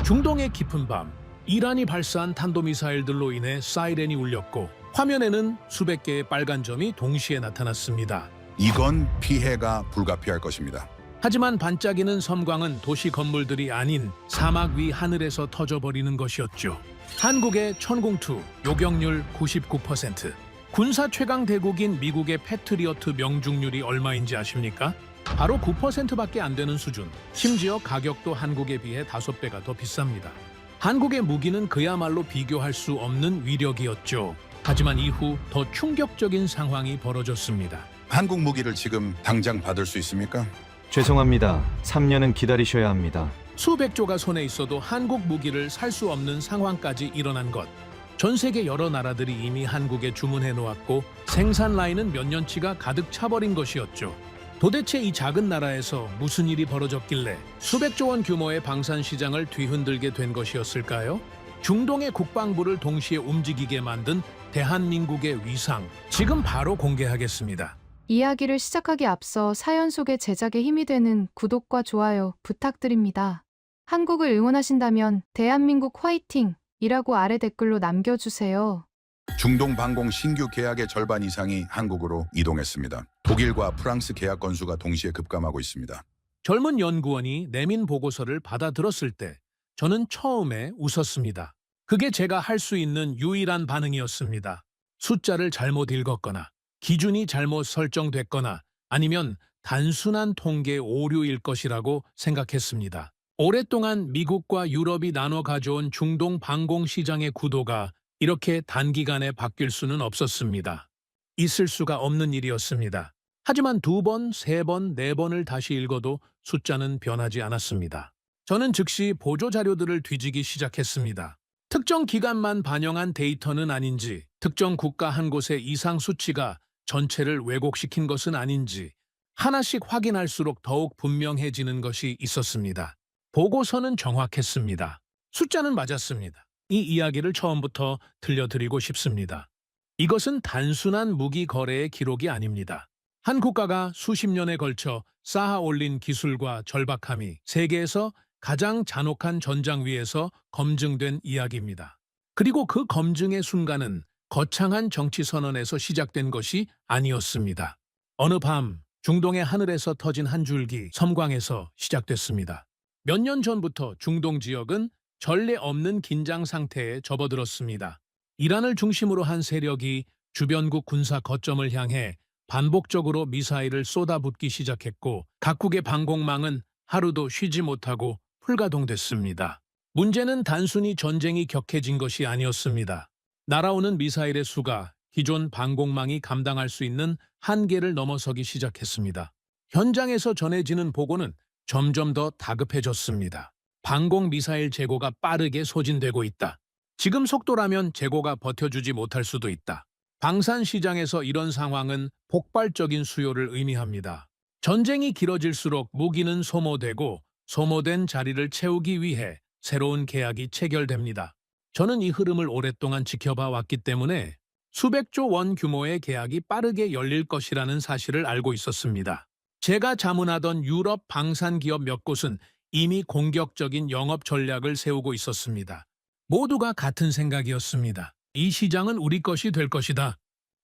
중동의 깊은 밤, 이란이 발사한 탄도미사일들로 인해 사이렌이 울렸고 화면에는 수백 개의 빨간 점이 동시에 나타났습니다. 이건 피해가 불가피할 것입니다. 하지만 반짝이는 섬광은 도시 건물들이 아닌 사막 위 하늘에서 터져버리는 것이었죠. 한국의 천공투, 요격률 99%. 군사 최강 대국인 미국의 패트리어트 명중률이 얼마인지 아십니까? 바로 9%밖에 안 되는 수준. 심지어 가격도 한국에 비해 5배가 더 비쌉니다. 한국의 무기는 그야말로 비교할 수 없는 위력이었죠. 하지만 이후 더 충격적인 상황이 벌어졌습니다. 한국 무기를 지금 당장 받을 수 있습니까? 죄송합니다. 3년은 기다리셔야 합니다. 수백 조가 손에 있어도 한국 무기를 살 수 없는 상황까지 일어난 것. 전 세계 여러 나라들이 이미 한국에 주문해 놓았고 생산 라인은 몇 년치가 가득 차버린 것이었죠. 도대체 이 작은 나라에서 무슨 일이 벌어졌길래 수백조 원 규모의 방산 시장을 뒤흔들게 된 것이었을까요? 중동의 국방부를 동시에 움직이게 만든 대한민국의 위상, 지금 바로 공개하겠습니다. 이야기를 시작하기 앞서 사연 속의 제작에 힘이 되는 구독과 좋아요 부탁드립니다. 한국을 응원하신다면 대한민국 화이팅! 이라고 아래 댓글로 남겨주세요. 중동 방공 신규 계약의 절반 이상이 한국으로 이동했습니다. 독일과 프랑스 계약 건수가 동시에 급감하고 있습니다. 젊은 연구원이 내민 보고서를 받아들었을 때 저는 처음에 웃었습니다. 그게 제가 할 수 있는 유일한 반응이었습니다. 숫자를 잘못 읽었거나 기준이 잘못 설정됐거나 아니면 단순한 통계 오류일 것이라고 생각했습니다. 오랫동안 미국과 유럽이 나눠 가져온 중동 방공 시장의 구도가 이렇게 단기간에 바뀔 수는 없었습니다. 있을 수가 없는 일이었습니다. 하지만 2번, 3번, 4번을 다시 읽어도 숫자는 변하지 않았습니다. 저는 즉시 보조 자료들을 뒤지기 시작했습니다. 특정 기간만 반영한 데이터는 아닌지, 특정 국가 한 곳의 이상 수치가 전체를 왜곡시킨 것은 아닌지 하나씩 확인할수록 더욱 분명해지는 것이 있었습니다. 보고서는 정확했습니다. 숫자는 맞았습니다. 이 이야기를 처음부터 들려드리고 싶습니다. 이것은 단순한 무기 거래의 기록이 아닙니다. 한 국가가 수십 년에 걸쳐 쌓아 올린 기술과 절박함이 세계에서 가장 잔혹한 전장 위에서 검증된 이야기입니다. 그리고 그 검증의 순간은 거창한 정치 선언에서 시작된 것이 아니었습니다. 어느 밤 중동의 하늘에서 터진 한 줄기 섬광에서 시작됐습니다. 몇 년 전부터 중동 지역은 전례 없는 긴장 상태에 접어들었습니다. 이란을 중심으로 한 세력이 주변국 군사 거점을 향해 반복적으로 미사일을 쏟아붓기 시작했고 각국의 방공망은 하루도 쉬지 못하고 풀가동됐습니다. 문제는 단순히 전쟁이 격해진 것이 아니었습니다. 날아오는 미사일의 수가 기존 방공망이 감당할 수 있는 한계를 넘어서기 시작했습니다. 현장에서 전해지는 보고는 점점 더 다급해졌습니다. 방공 미사일 재고가 빠르게 소진되고 있다. 지금 속도라면 재고가 버텨주지 못할 수도 있다. 방산 시장에서 이런 상황은 폭발적인 수요를 의미합니다. 전쟁이 길어질수록 무기는 소모되고 소모된 자리를 채우기 위해 새로운 계약이 체결됩니다. 저는 이 흐름을 오랫동안 지켜봐 왔기 때문에 수백조 원 규모의 계약이 빠르게 열릴 것이라는 사실을 알고 있었습니다. 제가 자문하던 유럽 방산 기업 몇 곳은 이미 공격적인 영업 전략을 세우고 있었습니다. 모두가 같은 생각이었습니다. 이 시장은 우리 것이 될 것이다.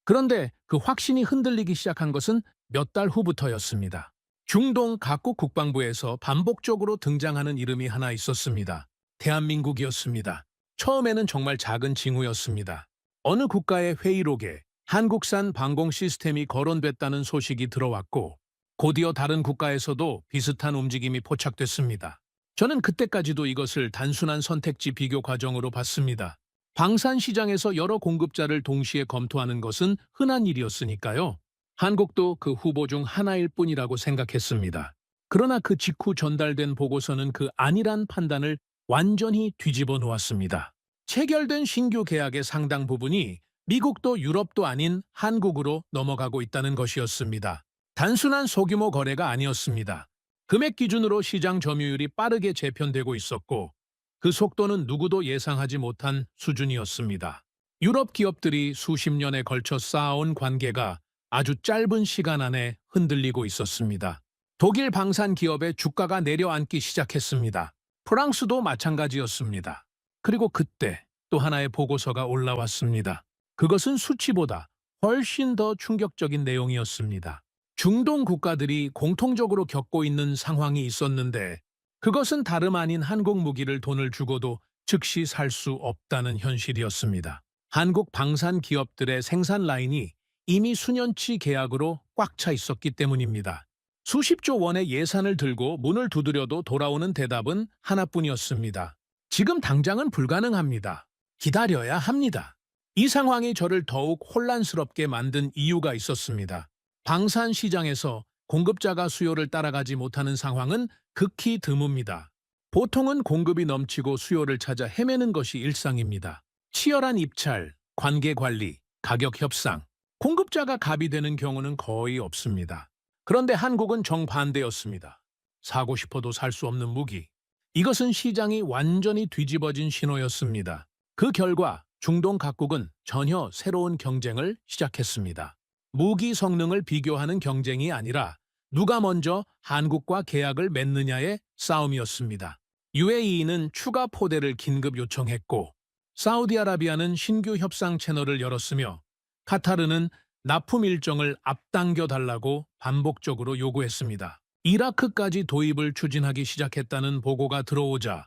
그런데 그 확신이 흔들리기 시작한 것은 몇 달 후부터였습니다. 중동 각국 국방부에서 반복적으로 등장하는 이름이 하나 있었습니다. 대한민국이었습니다. 처음에는 정말 작은 징후였습니다. 어느 국가의 회의록에 한국산 방공 시스템이 거론됐다는 소식이 들어왔고 곧이어 다른 국가에서도 비슷한 움직임이 포착됐습니다. 저는 그때까지도 이것을 단순한 선택지 비교 과정으로 봤습니다. 방산 시장에서 여러 공급자를 동시에 검토하는 것은 흔한 일이었으니까요. 한국도 그 후보 중 하나일 뿐이라고 생각했습니다. 그러나 그 직후 전달된 보고서는 그 아니란 판단을 완전히 뒤집어 놓았습니다. 체결된 신규 계약의 상당 부분이 미국도 유럽도 아닌 한국으로 넘어가고 있다는 것이었습니다. 단순한 소규모 거래가 아니었습니다. 금액 기준으로 시장 점유율이 빠르게 재편되고 있었고 그 속도는 누구도 예상하지 못한 수준이었습니다. 유럽 기업들이 수십 년에 걸쳐 쌓아온 관계가 아주 짧은 시간 안에 흔들리고 있었습니다. 독일 방산 기업의 주가가 내려앉기 시작했습니다. 프랑스도 마찬가지였습니다. 그리고 그때 또 하나의 보고서가 올라왔습니다. 그것은 수치보다 훨씬 더 충격적인 내용이었습니다. 중동 국가들이 공통적으로 겪고 있는 상황이 있었는데 그것은 다름 아닌 한국 무기를 돈을 주고도 즉시 살 수 없다는 현실이었습니다. 한국 방산 기업들의 생산 라인이 이미 수년치 계약으로 꽉 차 있었기 때문입니다. 수십조 원의 예산을 들고 문을 두드려도 돌아오는 대답은 하나뿐이었습니다. 지금 당장은 불가능합니다. 기다려야 합니다. 이 상황이 저를 더욱 혼란스럽게 만든 이유가 있었습니다. 방산 시장에서 공급자가 수요를 따라가지 못하는 상황은 극히 드뭅니다. 보통은 공급이 넘치고 수요를 찾아 헤매는 것이 일상입니다. 치열한 입찰, 관계 관리, 가격 협상, 공급자가 갑이 되는 경우는 거의 없습니다. 그런데 한국은 정반대였습니다. 사고 싶어도 살 수 없는 무기. 이것은 시장이 완전히 뒤집어진 신호였습니다. 그 결과 중동 각국은 전혀 새로운 경쟁을 시작했습니다. 무기 성능을 비교하는 경쟁이 아니라 누가 먼저 한국과 계약을 맺느냐의 싸움이었습니다. UAE는 추가 포대를 긴급 요청했고 사우디아라비아는 신규 협상 채널을 열었으며 카타르는 납품 일정을 앞당겨 달라고 반복적으로 요구했습니다. 이라크까지 도입을 추진하기 시작했다는 보고가 들어오자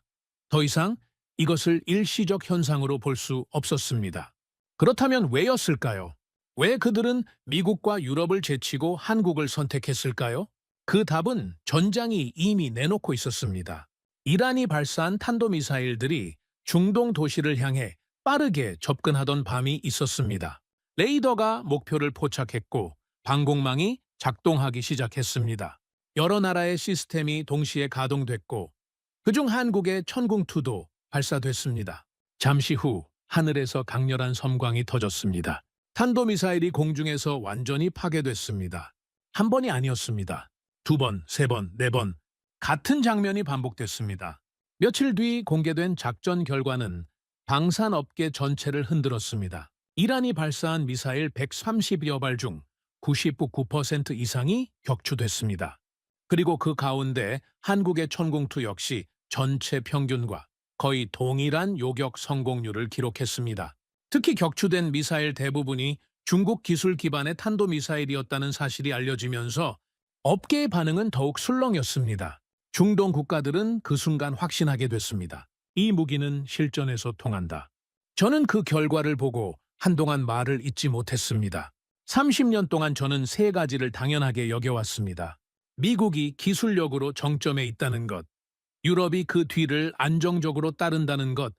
더 이상 이것을 일시적 현상으로 볼 수 없었습니다. 그렇다면 왜였을까요? 왜 그들은 미국과 유럽을 제치고 한국을 선택했을까요? 그 답은 전장이 이미 내놓고 있었습니다. 이란이 발사한 탄도미사일들이 중동 도시를 향해 빠르게 접근하던 밤이 있었습니다. 레이더가 목표를 포착했고 방공망이 작동하기 시작했습니다. 여러 나라의 시스템이 동시에 가동됐고 그중 한국의 천궁2도 발사됐습니다. 잠시 후 하늘에서 강렬한 섬광이 터졌습니다. 탄도미사일이 공중에서 완전히 파괴됐습니다. 한 번이 아니었습니다. 두 번, 세 번, 네 번 같은 장면이 반복됐습니다. 며칠 뒤 공개된 작전 결과는 방산업계 전체를 흔들었습니다. 이란이 발사한 미사일 130여 발 중 99% 이상이 격추됐습니다. 그리고 그 가운데 한국의 천궁2 역시 전체 평균과 거의 동일한 요격 성공률을 기록했습니다. 특히 격추된 미사일 대부분이 중국 기술 기반의 탄도미사일이었다는 사실이 알려지면서 업계의 반응은 더욱 술렁였습니다. 중동 국가들은 그 순간 확신하게 됐습니다. 이 무기는 실전에서 통한다. 저는 그 결과를 보고 한동안 말을 잇지 못했습니다. 30년 동안 저는 세 가지를 당연하게 여겨왔습니다. 미국이 기술력으로 정점에 있다는 것, 유럽이 그 뒤를 안정적으로 따른다는 것,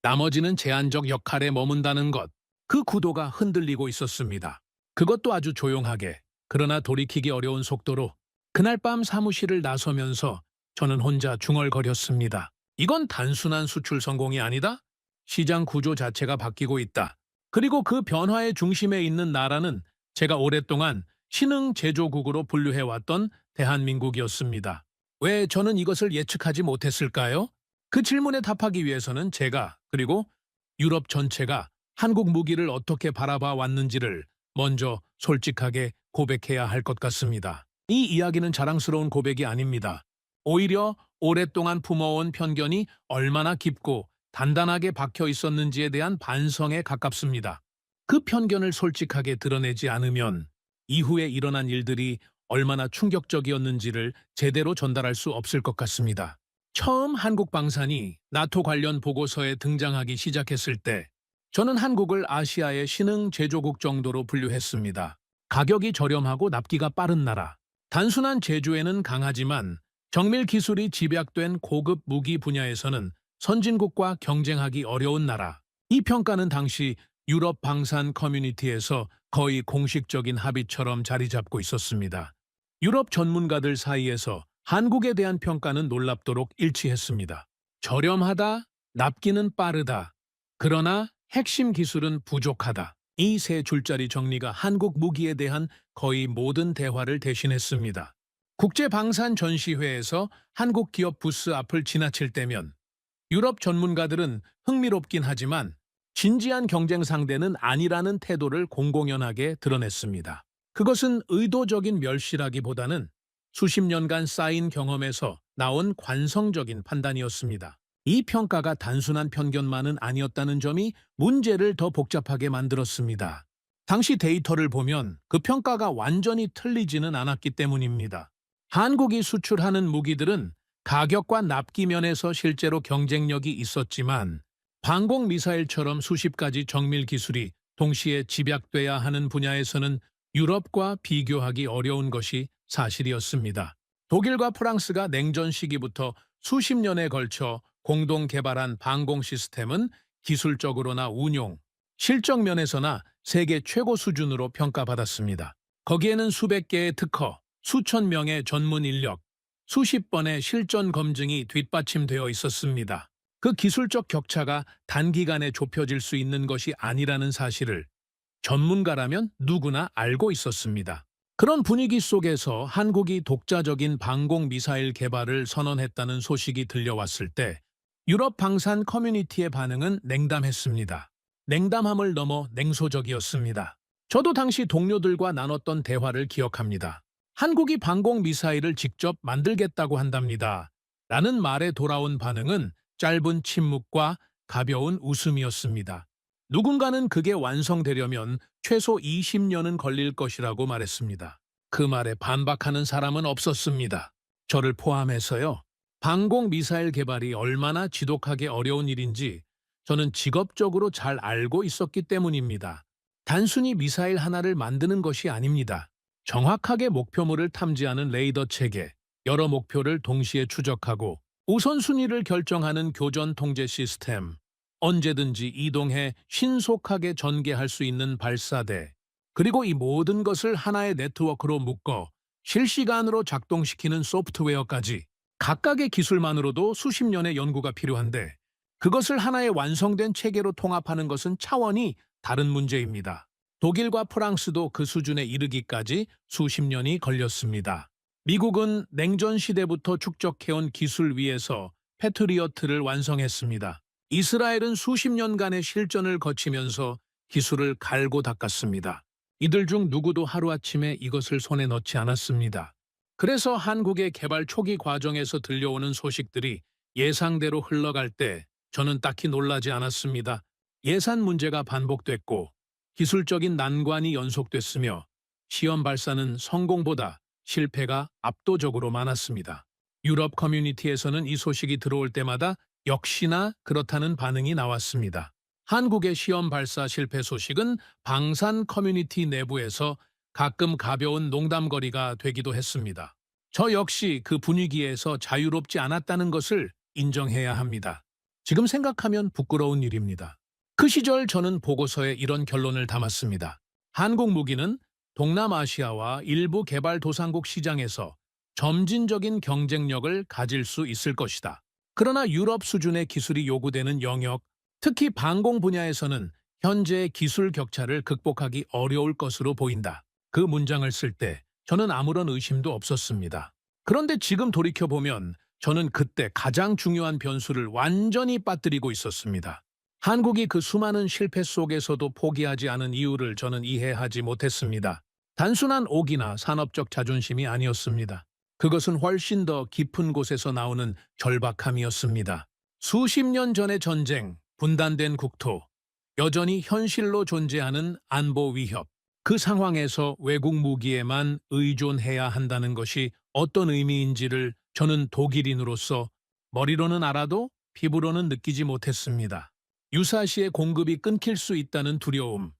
나머지는 제한적 역할에 머문다는 것, 그 구도가 흔들리고 있었습니다. 그것도 아주 조용하게, 그러나 돌이키기 어려운 속도로 그날 밤 사무실을 나서면서 저는 혼자 중얼거렸습니다. 이건 단순한 수출 성공이 아니다? 시장 구조 자체가 바뀌고 있다. 그리고 그 변화의 중심에 있는 나라는 제가 오랫동안 신흥 제조국으로 분류해왔던 대한민국이었습니다. 왜 저는 이것을 예측하지 못했을까요? 그 질문에 답하기 위해서는 제가 그리고 유럽 전체가 한국 무기를 어떻게 바라봐 왔는지를 먼저 솔직하게 고백해야 할 것 같습니다. 이 이야기는 자랑스러운 고백이 아닙니다. 오히려 오랫동안 품어온 편견이 얼마나 깊고 단단하게 박혀 있었는지에 대한 반성에 가깝습니다. 그 편견을 솔직하게 드러내지 않으면 이후에 일어난 일들이 얼마나 충격적이었는지를 제대로 전달할 수 없을 것 같습니다. 처음 한국 방산이 나토 관련 보고서에 등장하기 시작했을 때 저는 한국을 아시아의 신흥 제조국 정도로 분류했습니다. 가격이 저렴하고 납기가 빠른 나라. 단순한 제조에는 강하지만 정밀 기술이 집약된 고급 무기 분야에서는 선진국과 경쟁하기 어려운 나라. 이 평가는 당시 유럽 방산 커뮤니티에서 거의 공식적인 합의처럼 자리 잡고 있었습니다. 유럽 전문가들 사이에서 한국에 대한 평가는 놀랍도록 일치했습니다. 저렴하다, 납기는 빠르다. 그러나 핵심 기술은 부족하다. 이 세 줄짜리 정리가 한국 무기에 대한 거의 모든 대화를 대신했습니다. 국제방산 전시회에서 한국 기업 부스 앞을 지나칠 때면 유럽 전문가들은 흥미롭긴 하지만 진지한 경쟁 상대는 아니라는 태도를 공공연하게 드러냈습니다. 그것은 의도적인 멸시라기보다는 수십 년간 쌓인 경험에서 나온 관성적인 판단이었습니다. 이 평가가 단순한 편견만은 아니었다는 점이 문제를 더 복잡하게 만들었습니다. 당시 데이터를 보면 그 평가가 완전히 틀리지는 않았기 때문입니다. 한국이 수출하는 무기들은 가격과 납기 면에서 실제로 경쟁력이 있었지만 방공 미사일처럼 수십 가지 정밀 기술이 동시에 집약돼야 하는 분야에서는 유럽과 비교하기 어려운 것이 사실이었습니다. 독일과 프랑스가 냉전 시기부터 수십 년에 걸쳐 공동 개발한 방공 시스템은 기술적으로나 운용, 실적 면에서나 세계 최고 수준으로 평가받았습니다. 거기에는 수백 개의 특허, 수천 명의 전문 인력, 수십 번의 실전 검증이 뒷받침되어 있었습니다. 그 기술적 격차가 단기간에 좁혀질 수 있는 것이 아니라는 사실을 전문가라면 누구나 알고 있었습니다. 그런 분위기 속에서 한국이 독자적인 방공 미사일 개발을 선언했다는 소식이 들려왔을 때 유럽 방산 커뮤니티의 반응은 냉담했습니다. 냉담함을 넘어 냉소적이었습니다. 저도 당시 동료들과 나눴던 대화를 기억합니다. 한국이 방공 미사일을 직접 만들겠다고 한답니다. 라는 말에 돌아온 반응은 짧은 침묵과 가벼운 웃음이었습니다. 누군가는 그게 완성되려면 최소 20년은 걸릴 것이라고 말했습니다. 그 말에 반박하는 사람은 없었습니다. 저를 포함해서요. 방공 미사일 개발이 얼마나 지독하게 어려운 일인지 저는 직업적으로 잘 알고 있었기 때문입니다. 단순히 미사일 하나를 만드는 것이 아닙니다. 정확하게 목표물을 탐지하는 레이더 체계, 여러 목표를 동시에 추적하고 우선순위를 결정하는 교전 통제 시스템, 언제든지 이동해 신속하게 전개할 수 있는 발사대, 그리고 이 모든 것을 하나의 네트워크로 묶어 실시간으로 작동시키는 소프트웨어까지 각각의 기술만으로도 수십 년의 연구가 필요한데 그것을 하나의 완성된 체계로 통합하는 것은 차원이 다른 문제입니다. 독일과 프랑스도 그 수준에 이르기까지 수십 년이 걸렸습니다. 미국은 냉전 시대부터 축적해온 기술 위에서 패트리어트를 완성했습니다. 이스라엘은 수십 년간의 실전을 거치면서 기술을 갈고 닦았습니다. 이들 중 누구도 하루아침에 이것을 손에 넣지 않았습니다. 그래서 한국의 개발 초기 과정에서 들려오는 소식들이 예상대로 흘러갈 때 저는 딱히 놀라지 않았습니다. 예산 문제가 반복됐고 기술적인 난관이 연속됐으며 시험 발사는 성공보다 실패가 압도적으로 많았습니다. 유럽 커뮤니티에서는 이 소식이 들어올 때마다 역시나 그렇다는 반응이 나왔습니다. 한국의 시험 발사 실패 소식은 방산 커뮤니티 내부에서 가끔 가벼운 농담거리가 되기도 했습니다. 저 역시 그 분위기에서 자유롭지 않았다는 것을 인정해야 합니다. 지금 생각하면 부끄러운 일입니다. 그 시절 저는 보고서에 이런 결론을 담았습니다. 한국 무기는 동남아시아와 일부 개발도상국 시장에서 점진적인 경쟁력을 가질 수 있을 것이다. 그러나 유럽 수준의 기술이 요구되는 영역, 특히 방공 분야에서는 현재의 기술 격차를 극복하기 어려울 것으로 보인다. 그 문장을 쓸 때 저는 아무런 의심도 없었습니다. 그런데 지금 돌이켜보면 저는 그때 가장 중요한 변수를 완전히 빠뜨리고 있었습니다. 한국이 그 수많은 실패 속에서도 포기하지 않은 이유를 저는 이해하지 못했습니다. 단순한 오기나 산업적 자존심이 아니었습니다. 그것은 훨씬 더 깊은 곳에서 나오는 절박함이었습니다. 수십 년 전의 전쟁, 분단된 국토, 여전히 현실로 존재하는 안보 위협, 그 상황에서 외국 무기에만 의존해야 한다는 것이 어떤 의미인지를 저는 독일인으로서 머리로는 알아도 피부로는 느끼지 못했습니다. 유사시의 공급이 끊길 수 있다는 두려움,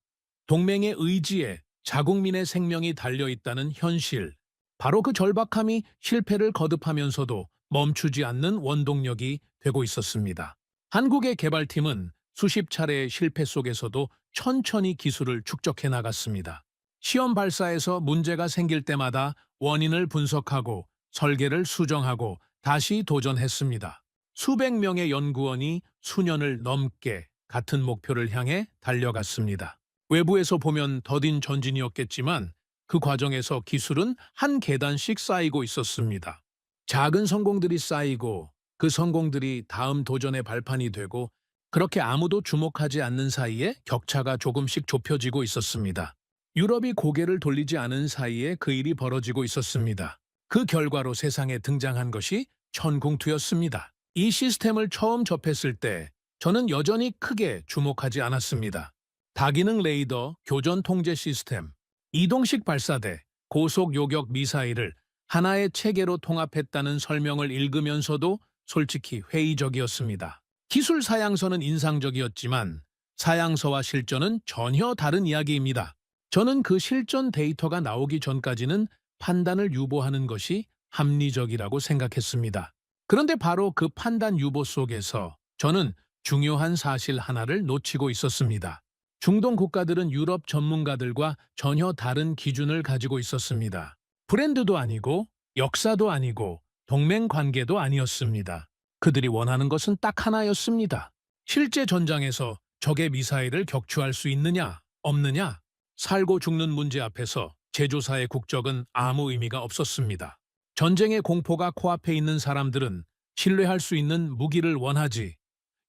동맹의 의지에 자국민의 생명이 달려있다는 현실, 바로 그 절박함이 실패를 거듭하면서도 멈추지 않는 원동력이 되고 있었습니다. 한국의 개발팀은 수십 차례의 실패 속에서도 천천히 기술을 축적해 나갔습니다. 시험 발사에서 문제가 생길 때마다 원인을 분석하고 설계를 수정하고 다시 도전했습니다. 수백 명의 연구원이 수년을 넘게 같은 목표를 향해 달려갔습니다. 외부에서 보면 더딘 전진이었겠지만 그 과정에서 기술은 한 계단씩 쌓이고 있었습니다. 작은 성공들이 쌓이고 그 성공들이 다음 도전의 발판이 되고 그렇게 아무도 주목하지 않는 사이에 격차가 조금씩 좁혀지고 있었습니다. 유럽이 고개를 돌리지 않은 사이에 그 일이 벌어지고 있었습니다. 그 결과로 세상에 등장한 것이 천궁투였습니다. 이 시스템을 처음 접했을 때 저는 여전히 크게 주목하지 않았습니다. 다기능 레이더, 교전 통제 시스템, 이동식 발사대, 고속 요격 미사일을 하나의 체계로 통합했다는 설명을 읽으면서도 솔직히 회의적이었습니다. 기술 사양서는 인상적이었지만 사양서와 실전은 전혀 다른 이야기입니다. 저는 그 실전 데이터가 나오기 전까지는 판단을 유보하는 것이 합리적이라고 생각했습니다. 그런데 바로 그 판단 유보 속에서 저는 중요한 사실 하나를 놓치고 있었습니다. 중동 국가들은 유럽 전문가들과 전혀 다른 기준을 가지고 있었습니다. 브랜드도 아니고 역사도 아니고 동맹 관계도 아니었습니다. 그들이 원하는 것은 딱 하나였습니다. 실제 전장에서 적의 미사일을 격추할 수 있느냐, 없느냐, 살고 죽는 문제 앞에서 제조사의 국적은 아무 의미가 없었습니다. 전쟁의 공포가 코앞에 있는 사람들은 신뢰할 수 있는 무기를 원하지,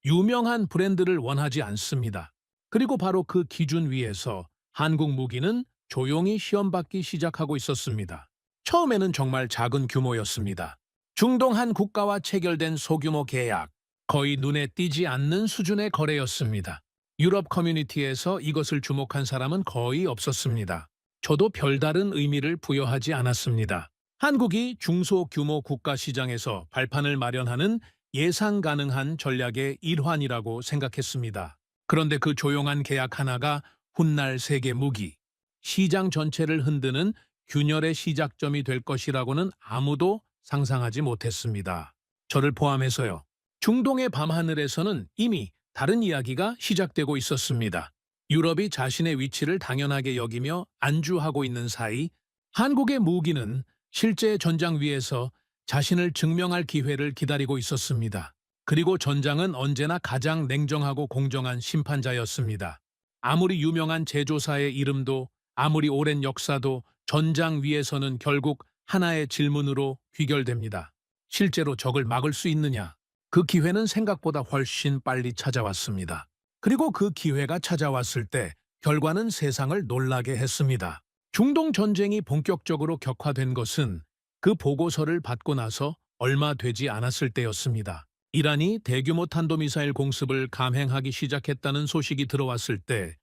유명한 브랜드를 원하지 않습니다. 그리고 바로 그 기준 위에서 한국 무기는 조용히 시험받기 시작하고 있었습니다. 처음에는 정말 작은 규모였습니다. 중동 한 국가와 체결된 소규모 계약, 거의 눈에 띄지 않는 수준의 거래였습니다. 유럽 커뮤니티에서 이것을 주목한 사람은 거의 없었습니다. 저도 별다른 의미를 부여하지 않았습니다. 한국이 중소규모 국가 시장에서 발판을 마련하는 예상 가능한 전략의 일환이라고 생각했습니다. 그런데 그 조용한 계약 하나가 훗날 세계 무기, 시장 전체를 흔드는 균열의 시작점이 될 것이라고는 아무도 상상하지 못했습니다. 저를 포함해서요. 중동의 밤하늘에서는 이미 다른 이야기가 시작되고 있었습니다. 유럽이 자신의 위치를 당연하게 여기며 안주하고 있는 사이 한국의 무기는 실제 전장 위에서 자신을 증명할 기회를 기다리고 있었습니다. 그리고 전장은 언제나 가장 냉정하고 공정한 심판자였습니다. 아무리 유명한 제조사의 이름도 아무리 오랜 역사도 전장 위에서는 결국 하나의 질문으로 귀결됩니다. 실제로 적을 막을 수 있느냐? 그 기회는 생각보다 훨씬 빨리 찾아왔습니다. 그리고 그 기회가 찾아왔을 때 결과는 세상을 놀라게 했습니다. 중동 전쟁이 본격적으로 격화된 것은 그 보고서를 받고 나서 얼마 되지 않았을 때였습니다. 이란이 대규모 탄도미사일 공습을 감행하기 시작했다는 소식이 들어왔을 때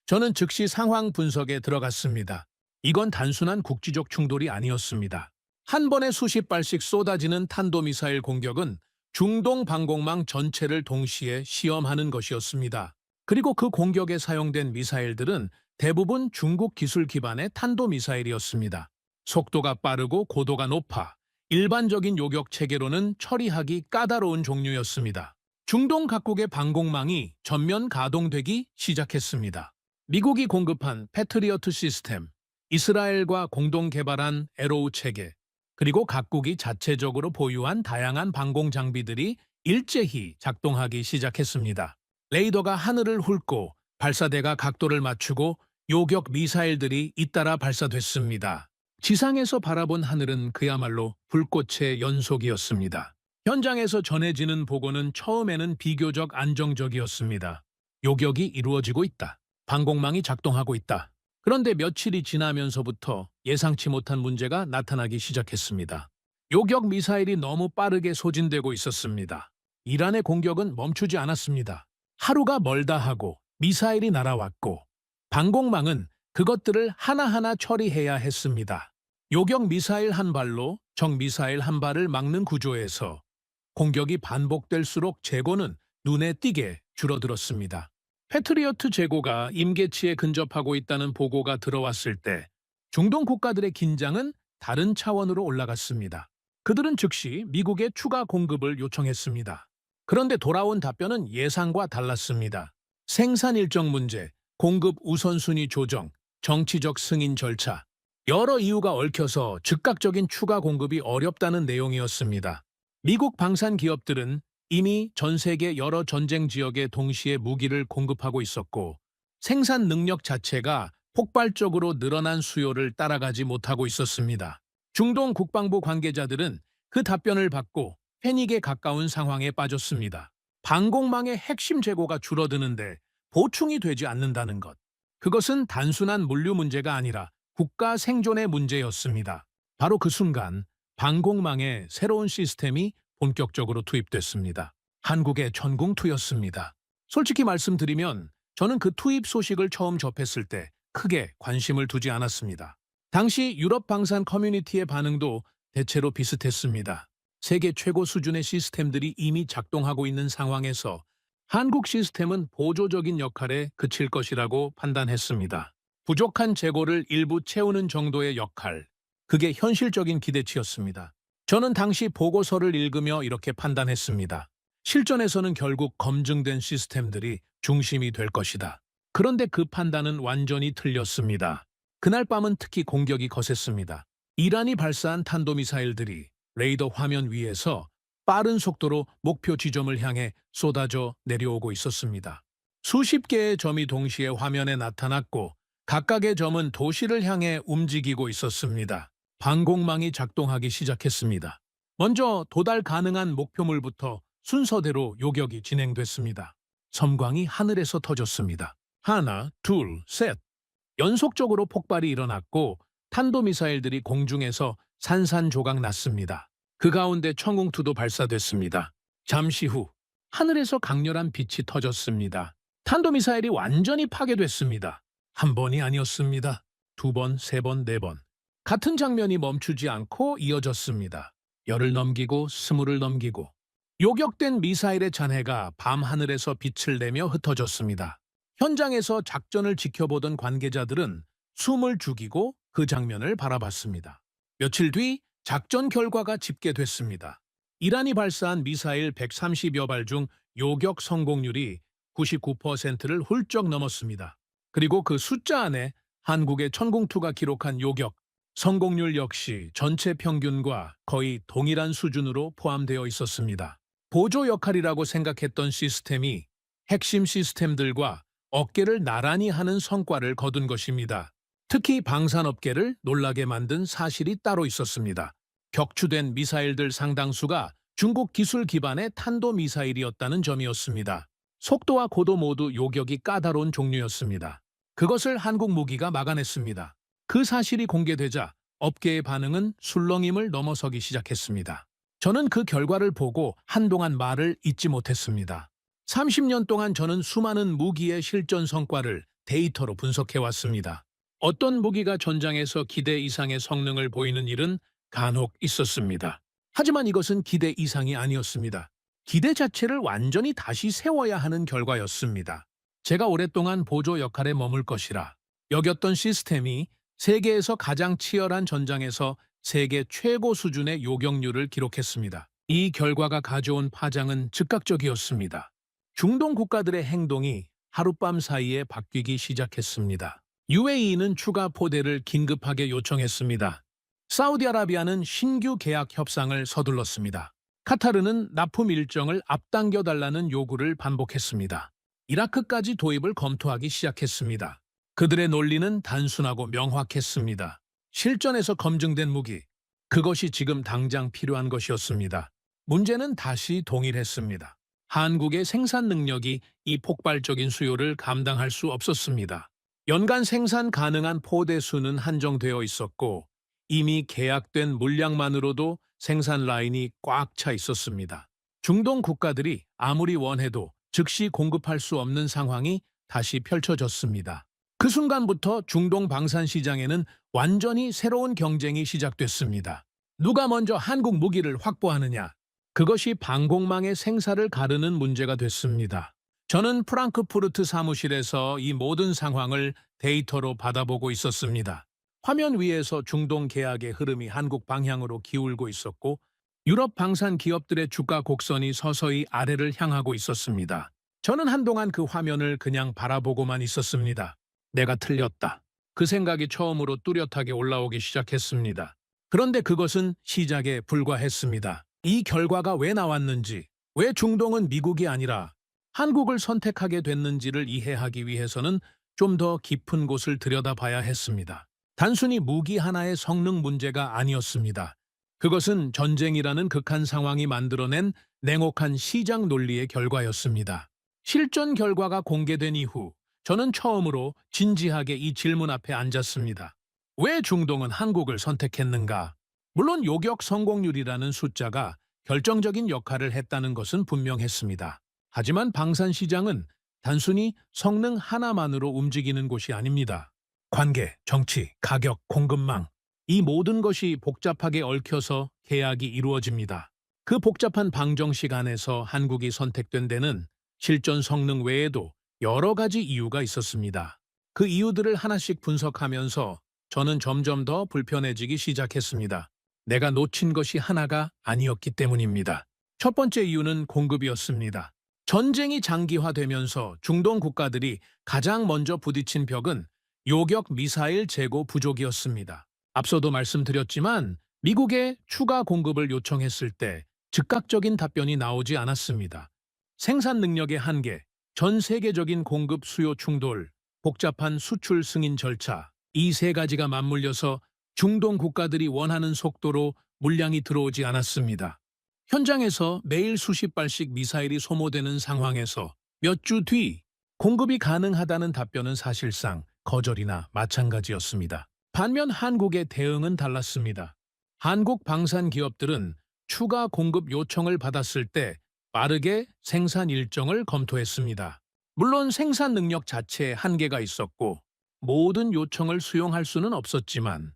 저는 즉시 상황 분석에 들어갔습니다. 이건 단순한 국지적 충돌이 아니었습니다. 한 번에 수십 발씩 쏟아지는 탄도미사일 공격은 중동 방공망 전체를 동시에 시험하는 것이었습니다. 그리고 그 공격에 사용된 미사일들은 대부분 중국 기술 기반의 탄도미사일이었습니다. 속도가 빠르고 고도가 높아 일반적인 요격 체계로는 처리하기 까다로운 종류였습니다. 중동 각국의 방공망이 전면 가동되기 시작했습니다. 미국이 공급한 패트리어트 시스템, 이스라엘과 공동 개발한 에로우 체계, 그리고 각국이 자체적으로 보유한 다양한 방공 장비들이 일제히 작동하기 시작했습니다. 레이더가 하늘을 훑고 발사대가 각도를 맞추고 요격 미사일들이 잇따라 발사됐습니다. 지상에서 바라본 하늘은 그야말로 불꽃의 연속이었습니다. 현장에서 전해지는 보고는 처음에는 비교적 안정적이었습니다. 요격이 이루어지고 있다. 방공망이 작동하고 있다. 그런데 며칠이 지나면서부터 예상치 못한 문제가 나타나기 시작했습니다. 요격 미사일이 너무 빠르게 소진되고 있었습니다. 이란의 공격은 멈추지 않았습니다. 하루가 멀다 하고 미사일이 날아왔고 방공망은 그것들을 하나하나 처리해야 했습니다. 요격 미사일 한 발로 적 미사일 한 발을 막는 구조에서 공격이 반복될수록 재고는 눈에 띄게 줄어들었습니다. 패트리어트 재고가 임계치에 근접하고 있다는 보고가 들어왔을 때 중동 국가들의 긴장은 다른 차원으로 올라갔습니다. 그들은 즉시 미국에 추가 공급을 요청했습니다. 그런데 돌아온 답변은 예상과 달랐습니다. 생산 일정 문제, 공급 우선순위 조정, 정치적 승인 절차, 여러 이유가 얽혀서 즉각적인 추가 공급이 어렵다는 내용이었습니다. 미국 방산 기업들은 이미 전 세계 여러 전쟁 지역에 동시에 무기를 공급하고 있었고 생산 능력 자체가 폭발적으로 늘어난 수요를 따라가지 못하고 있었습니다. 중동 국방부 관계자들은 그 답변을 받고 패닉에 가까운 상황에 빠졌습니다. 방공망의 핵심 재고가 줄어드는데 보충이 되지 않는다는 것. 그것은 단순한 물류 문제가 아니라 국가 생존의 문제였습니다. 바로 그 순간 방공망의 새로운 시스템이 본격적으로 투입됐습니다. 한국의 전공투였습니다. 솔직히 말씀드리면 저는 그 투입 소식을 처음 접했을 때 크게 관심을 두지 않았습니다. 당시 유럽 방산 커뮤니티의 반응도 대체로 비슷했습니다. 세계 최고 수준의 시스템들이 이미 작동하고 있는 상황에서 한국 시스템은 보조적인 역할에 그칠 것이라고 판단했습니다. 부족한 재고를 일부 채우는 정도의 역할, 그게 현실적인 기대치였습니다. 저는 당시 보고서를 읽으며 이렇게 판단했습니다. 실전에서는 결국 검증된 시스템들이 중심이 될 것이다. 그런데 그 판단은 완전히 틀렸습니다. 그날 밤은 특히 공격이 거셌습니다. 이란이 발사한 탄도미사일들이 레이더 화면 위에서 빠른 속도로 목표 지점을 향해 쏟아져 내려오고 있었습니다. 수십 개의 점이 동시에 화면에 나타났고 각각의 점은 도시를 향해 움직이고 있었습니다. 방공망이 작동하기 시작했습니다. 먼저 도달 가능한 목표물부터 순서대로 요격이 진행됐습니다. 섬광이 하늘에서 터졌습니다. 하나, 둘, 셋. 연속적으로 폭발이 일어났고 탄도미사일들이 공중에서 산산조각 났습니다. 그 가운데 청궁2도 발사됐습니다. 잠시 후 하늘에서 강렬한 빛이 터졌습니다. 탄도미사일이 완전히 파괴됐습니다. 한 번이 아니었습니다. 두 번, 세 번, 네 번. 같은 장면이 멈추지 않고 이어졌습니다. 열을 넘기고 스물을 넘기고 요격된 미사일의 잔해가 밤하늘에서 빛을 내며 흩어졌습니다. 현장에서 작전을 지켜보던 관계자들은 숨을 죽이고 그 장면을 바라봤습니다. 며칠 뒤 작전 결과가 집계됐습니다. 이란이 발사한 미사일 130여 발 중 요격 성공률이 99%를 훌쩍 넘었습니다. 그리고 그 숫자 안에 한국의 천궁2가 기록한 요격 성공률 역시 전체 평균과 거의 동일한 수준으로 포함되어 있었습니다. 보조 역할이라고 생각했던 시스템이 핵심 시스템들과 어깨를 나란히 하는 성과를 거둔 것입니다. 특히 방산업계를 놀라게 만든 사실이 따로 있었습니다. 격추된 미사일들 상당수가 중국 기술 기반의 탄도미사일이었다는 점이었습니다. 속도와 고도 모두 요격이 까다로운 종류였습니다. 그것을 한국 무기가 막아냈습니다. 그 사실이 공개되자 업계의 반응은 술렁임을 넘어서기 시작했습니다. 저는 그 결과를 보고 한동안 말을 잇지 못했습니다. 30년 동안 저는 수많은 무기의 실전 성과를 데이터로 분석해왔습니다. 어떤 무기가 전장에서 기대 이상의 성능을 보이는 일은 간혹 있었습니다. 하지만 이것은 기대 이상이 아니었습니다. 기대 자체를 완전히 다시 세워야 하는 결과였습니다. 제가 오랫동안 보조 역할에 머물 것이라 여겼던 시스템이 세계에서 가장 치열한 전장에서 세계 최고 수준의 요격률을 기록했습니다. 이 결과가 가져온 파장은 즉각적이었습니다. 중동 국가들의 행동이 하룻밤 사이에 바뀌기 시작했습니다. UAE는 추가 포대를 긴급하게 요청했습니다. 사우디아라비아는 신규 계약 협상을 서둘렀습니다. 카타르는 납품 일정을 앞당겨달라는 요구를 반복했습니다. 이라크까지 도입을 검토하기 시작했습니다. 그들의 논리는 단순하고 명확했습니다. 실전에서 검증된 무기, 그것이 지금 당장 필요한 것이었습니다. 문제는 다시 동일했습니다. 한국의 생산 능력이 이 폭발적인 수요를 감당할 수 없었습니다. 연간 생산 가능한 포대 수는 한정되어 있었고 이미 계약된 물량만으로도 생산 라인이 꽉 차 있었습니다. 중동 국가들이 아무리 원해도 즉시 공급할 수 없는 상황이 다시 펼쳐졌습니다. 그 순간부터 중동 방산 시장에는 완전히 새로운 경쟁이 시작됐습니다. 누가 먼저 한국 무기를 확보하느냐? 그것이 방공망의 생사를 가르는 문제가 됐습니다. 저는 프랑크푸르트 사무실에서 이 모든 상황을 데이터로 받아보고 있었습니다. 화면 위에서 중동 계약의 흐름이 한국 방향으로 기울고 있었고 유럽 방산 기업들의 주가 곡선이 서서히 아래를 향하고 있었습니다. 저는 한동안 그 화면을 그냥 바라보고만 있었습니다. 내가 틀렸다. 그 생각이 처음으로 뚜렷하게 올라오기 시작했습니다. 그런데 그것은 시작에 불과했습니다. 이 결과가 왜 나왔는지, 왜 중동은 미국이 아니라 한국을 선택하게 됐는지를 이해하기 위해서는 좀 더 깊은 곳을 들여다봐야 했습니다. 단순히 무기 하나의 성능 문제가 아니었습니다. 그것은 전쟁이라는 극한 상황이 만들어낸 냉혹한 시장 논리의 결과였습니다. 실전 결과가 공개된 이후 저는 처음으로 진지하게 이 질문 앞에 앉았습니다. 왜 중동은 한국을 선택했는가? 물론 요격 성공률이라는 숫자가 결정적인 역할을 했다는 것은 분명했습니다. 하지만 방산시장은 단순히 성능 하나만으로 움직이는 곳이 아닙니다. 관계, 정치, 가격, 공급망, 이 모든 것이 복잡하게 얽혀서 계약이 이루어집니다. 그 복잡한 방정식 안에서 한국이 선택된 데는 실전 성능 외에도 여러 가지 이유가 있었습니다. 그 이유들을 하나씩 분석하면서 저는 점점 더 불편해지기 시작했습니다. 내가 놓친 것이 하나가 아니었기 때문입니다. 첫 번째 이유는 공급이었습니다. 전쟁이 장기화되면서 중동 국가들이 가장 먼저 부딪힌 벽은 요격 미사일 재고 부족이었습니다. 앞서도 말씀드렸지만 미국에 추가 공급을 요청했을 때 즉각적인 답변이 나오지 않았습니다. 생산 능력의 한계, 전 세계적인 공급 수요 충돌, 복잡한 수출 승인 절차, 이 세 가지가 맞물려서 중동 국가들이 원하는 속도로 물량이 들어오지 않았습니다. 현장에서 매일 수십 발씩 미사일이 소모되는 상황에서 몇 주 뒤 공급이 가능하다는 답변은 사실상 거절이나 마찬가지였습니다. 반면 한국의 대응은 달랐습니다. 한국 방산 기업들은 추가 공급 요청을 받았을 때 빠르게 생산 일정을 검토했습니다. 물론 생산 능력 자체에 한계가 있었고 모든 요청을 수용할 수는 없었지만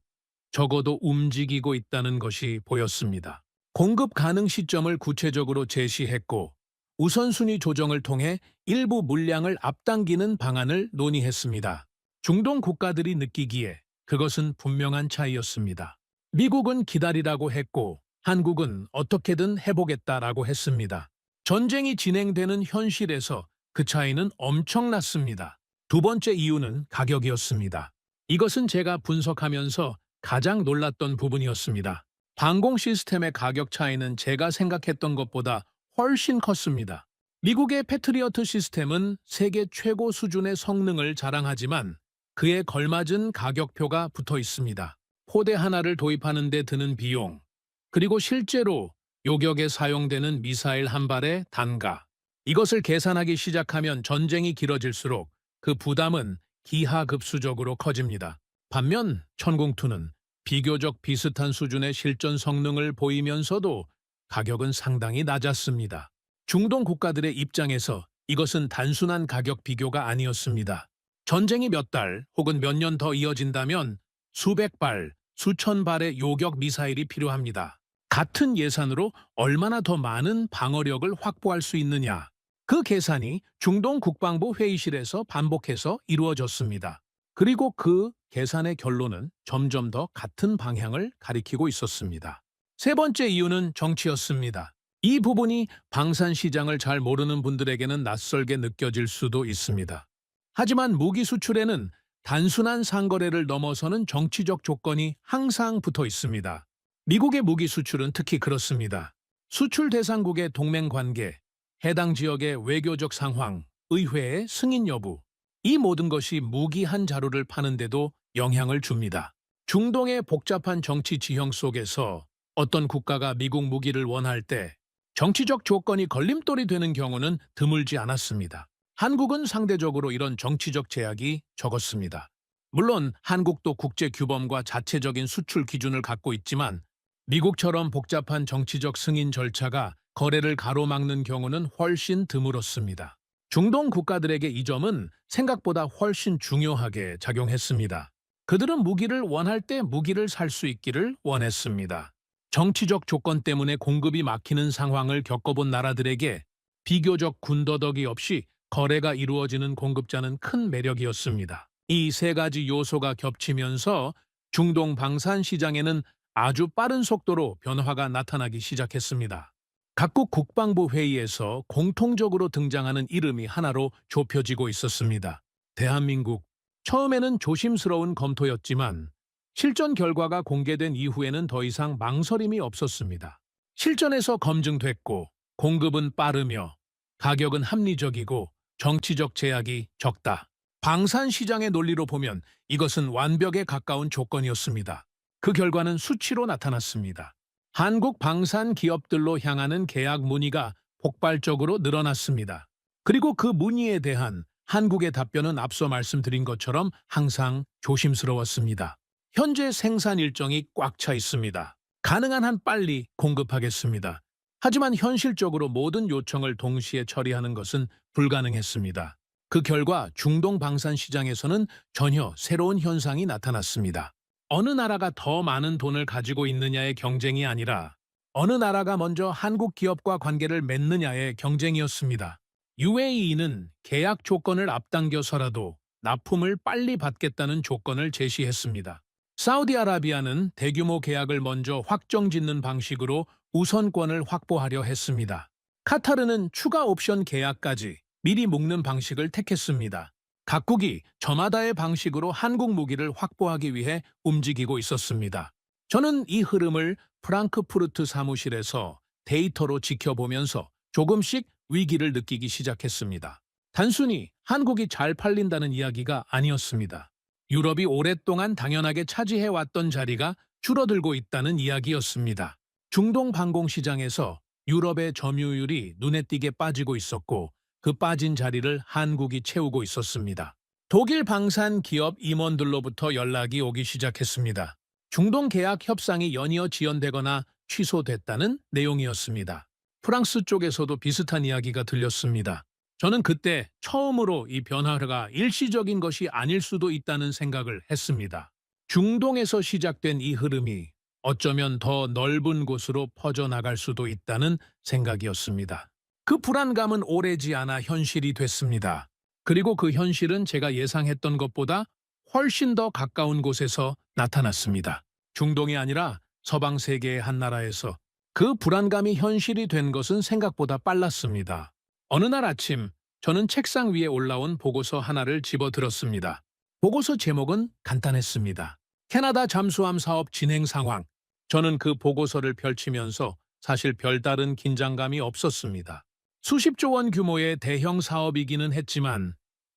적어도 움직이고 있다는 것이 보였습니다. 공급 가능 시점을 구체적으로 제시했고 우선순위 조정을 통해 일부 물량을 앞당기는 방안을 논의했습니다. 중동 국가들이 느끼기에 그것은 분명한 차이였습니다. 미국은 기다리라고 했고 한국은 어떻게든 해보겠다라고 했습니다. 전쟁이 진행되는 현실에서 그 차이는 엄청났습니다. 두 번째 이유는 가격이었습니다. 이것은 제가 분석하면서 가장 놀랐던 부분이었습니다. 방공 시스템의 가격 차이는 제가 생각했던 것보다 훨씬 컸습니다. 미국의 패트리어트 시스템은 세계 최고 수준의 성능을 자랑하지만 그에 걸맞은 가격표가 붙어 있습니다. 포대 하나를 도입하는 데 드는 비용, 그리고 실제로 요격에 사용되는 미사일 한 발의 단가, 이것을 계산하기 시작하면 전쟁이 길어질수록 그 부담은 기하급수적으로 커집니다. 반면 천공투는 비교적 비슷한 수준의 실전 성능을 보이면서도 가격은 상당히 낮았습니다. 중동 국가들의 입장에서 이것은 단순한 가격 비교가 아니었습니다. 전쟁이 몇 달 혹은 몇 년 더 이어진다면 수백 발, 수천 발의 요격 미사일이 필요합니다. 같은 예산으로 얼마나 더 많은 방어력을 확보할 수 있느냐. 그 계산이 중동 국방부 회의실에서 반복해서 이루어졌습니다. 그리고 그 계산의 결론은 점점 더 같은 방향을 가리키고 있었습니다. 세 번째 이유는 정치였습니다. 이 부분이 방산 시장을 잘 모르는 분들에게는 낯설게 느껴질 수도 있습니다. 하지만 무기 수출에는 단순한 상거래를 넘어서는 정치적 조건이 항상 붙어 있습니다. 미국의 무기 수출은 특히 그렇습니다. 수출 대상국의 동맹 관계, 해당 지역의 외교적 상황, 의회의 승인 여부, 이 모든 것이 무기 한 자루를 파는데도 영향을 줍니다. 중동의 복잡한 정치 지형 속에서 어떤 국가가 미국 무기를 원할 때 정치적 조건이 걸림돌이 되는 경우는 드물지 않았습니다. 한국은 상대적으로 이런 정치적 제약이 적었습니다. 물론 한국도 국제 규범과 자체적인 수출 기준을 갖고 있지만 미국처럼 복잡한 정치적 승인 절차가 거래를 가로막는 경우는 훨씬 드물었습니다. 중동 국가들에게 이 점은 생각보다 훨씬 중요하게 작용했습니다. 그들은 무기를 원할 때 무기를 살 수 있기를 원했습니다. 정치적 조건 때문에 공급이 막히는 상황을 겪어본 나라들에게 비교적 군더더기 없이 거래가 이루어지는 공급자는 큰 매력이었습니다. 이 세 가지 요소가 겹치면서 중동 방산 시장에는 아주 빠른 속도로 변화가 나타나기 시작했습니다. 각국 국방부 회의에서 공통적으로 등장하는 이름이 하나로 좁혀지고 있었습니다. 대한민국. 처음에는 조심스러운 검토였지만 실전 결과가 공개된 이후에는 더 이상 망설임이 없었습니다. 실전에서 검증됐고 공급은 빠르며 가격은 합리적이고 정치적 제약이 적다. 방산 시장의 논리로 보면 이것은 완벽에 가까운 조건이었습니다. 그 결과는 수치로 나타났습니다. 한국 방산 기업들로 향하는 계약 문의가 폭발적으로 늘어났습니다. 그리고 그 문의에 대한 한국의 답변은 앞서 말씀드린 것처럼 항상 조심스러웠습니다. 현재 생산 일정이 꽉 차 있습니다. 가능한 한 빨리 공급하겠습니다. 하지만 현실적으로 모든 요청을 동시에 처리하는 것은 불가능했습니다. 그 결과 중동 방산 시장에서는 전혀 새로운 현상이 나타났습니다. 어느 나라가 더 많은 돈을 가지고 있느냐의 경쟁이 아니라 어느 나라가 먼저 한국 기업과 관계를 맺느냐의 경쟁이었습니다. UAE는 계약 조건을 앞당겨서라도 납품을 빨리 받겠다는 조건을 제시했습니다. 사우디아라비아는 대규모 계약을 먼저 확정짓는 방식으로 우선권을 확보하려 했습니다. 카타르는 추가 옵션 계약까지 미리 묶는 방식을 택했습니다. 각국이 저마다의 방식으로 한국 무기를 확보하기 위해 움직이고 있었습니다. 저는 이 흐름을 프랑크푸르트 사무실에서 데이터로 지켜보면서 조금씩 위기를 느끼기 시작했습니다. 단순히 한국이 잘 팔린다는 이야기가 아니었습니다. 유럽이 오랫동안 당연하게 차지해왔던 자리가 줄어들고 있다는 이야기였습니다. 중동 방공시장에서 유럽의 점유율이 눈에 띄게 빠지고 있었고 그 빠진 자리를 한국이 채우고 있었습니다. 독일 방산 기업 임원들로부터 연락이 오기 시작했습니다. 중동 계약 협상이 연이어 지연되거나 취소됐다는 내용이었습니다. 프랑스 쪽에서도 비슷한 이야기가 들렸습니다. 저는 그때 처음으로 이 변화가 일시적인 것이 아닐 수도 있다는 생각을 했습니다. 중동에서 시작된 이 흐름이 어쩌면 더 넓은 곳으로 퍼져나갈 수도 있다는 생각이었습니다. 그 불안감은 오래지 않아 현실이 됐습니다. 그리고 그 현실은 제가 예상했던 것보다 훨씬 더 가까운 곳에서 나타났습니다. 중동이 아니라 서방 세계의 한 나라에서 그 불안감이 현실이 된 것은 생각보다 빨랐습니다. 어느 날 아침 저는 책상 위에 올라온 보고서 하나를 집어들었습니다. 보고서 제목은 간단했습니다. 캐나다 잠수함 사업 진행 상황. 저는 그 보고서를 펼치면서 사실 별다른 긴장감이 없었습니다. 수십조 원 규모의 대형 사업이기는 했지만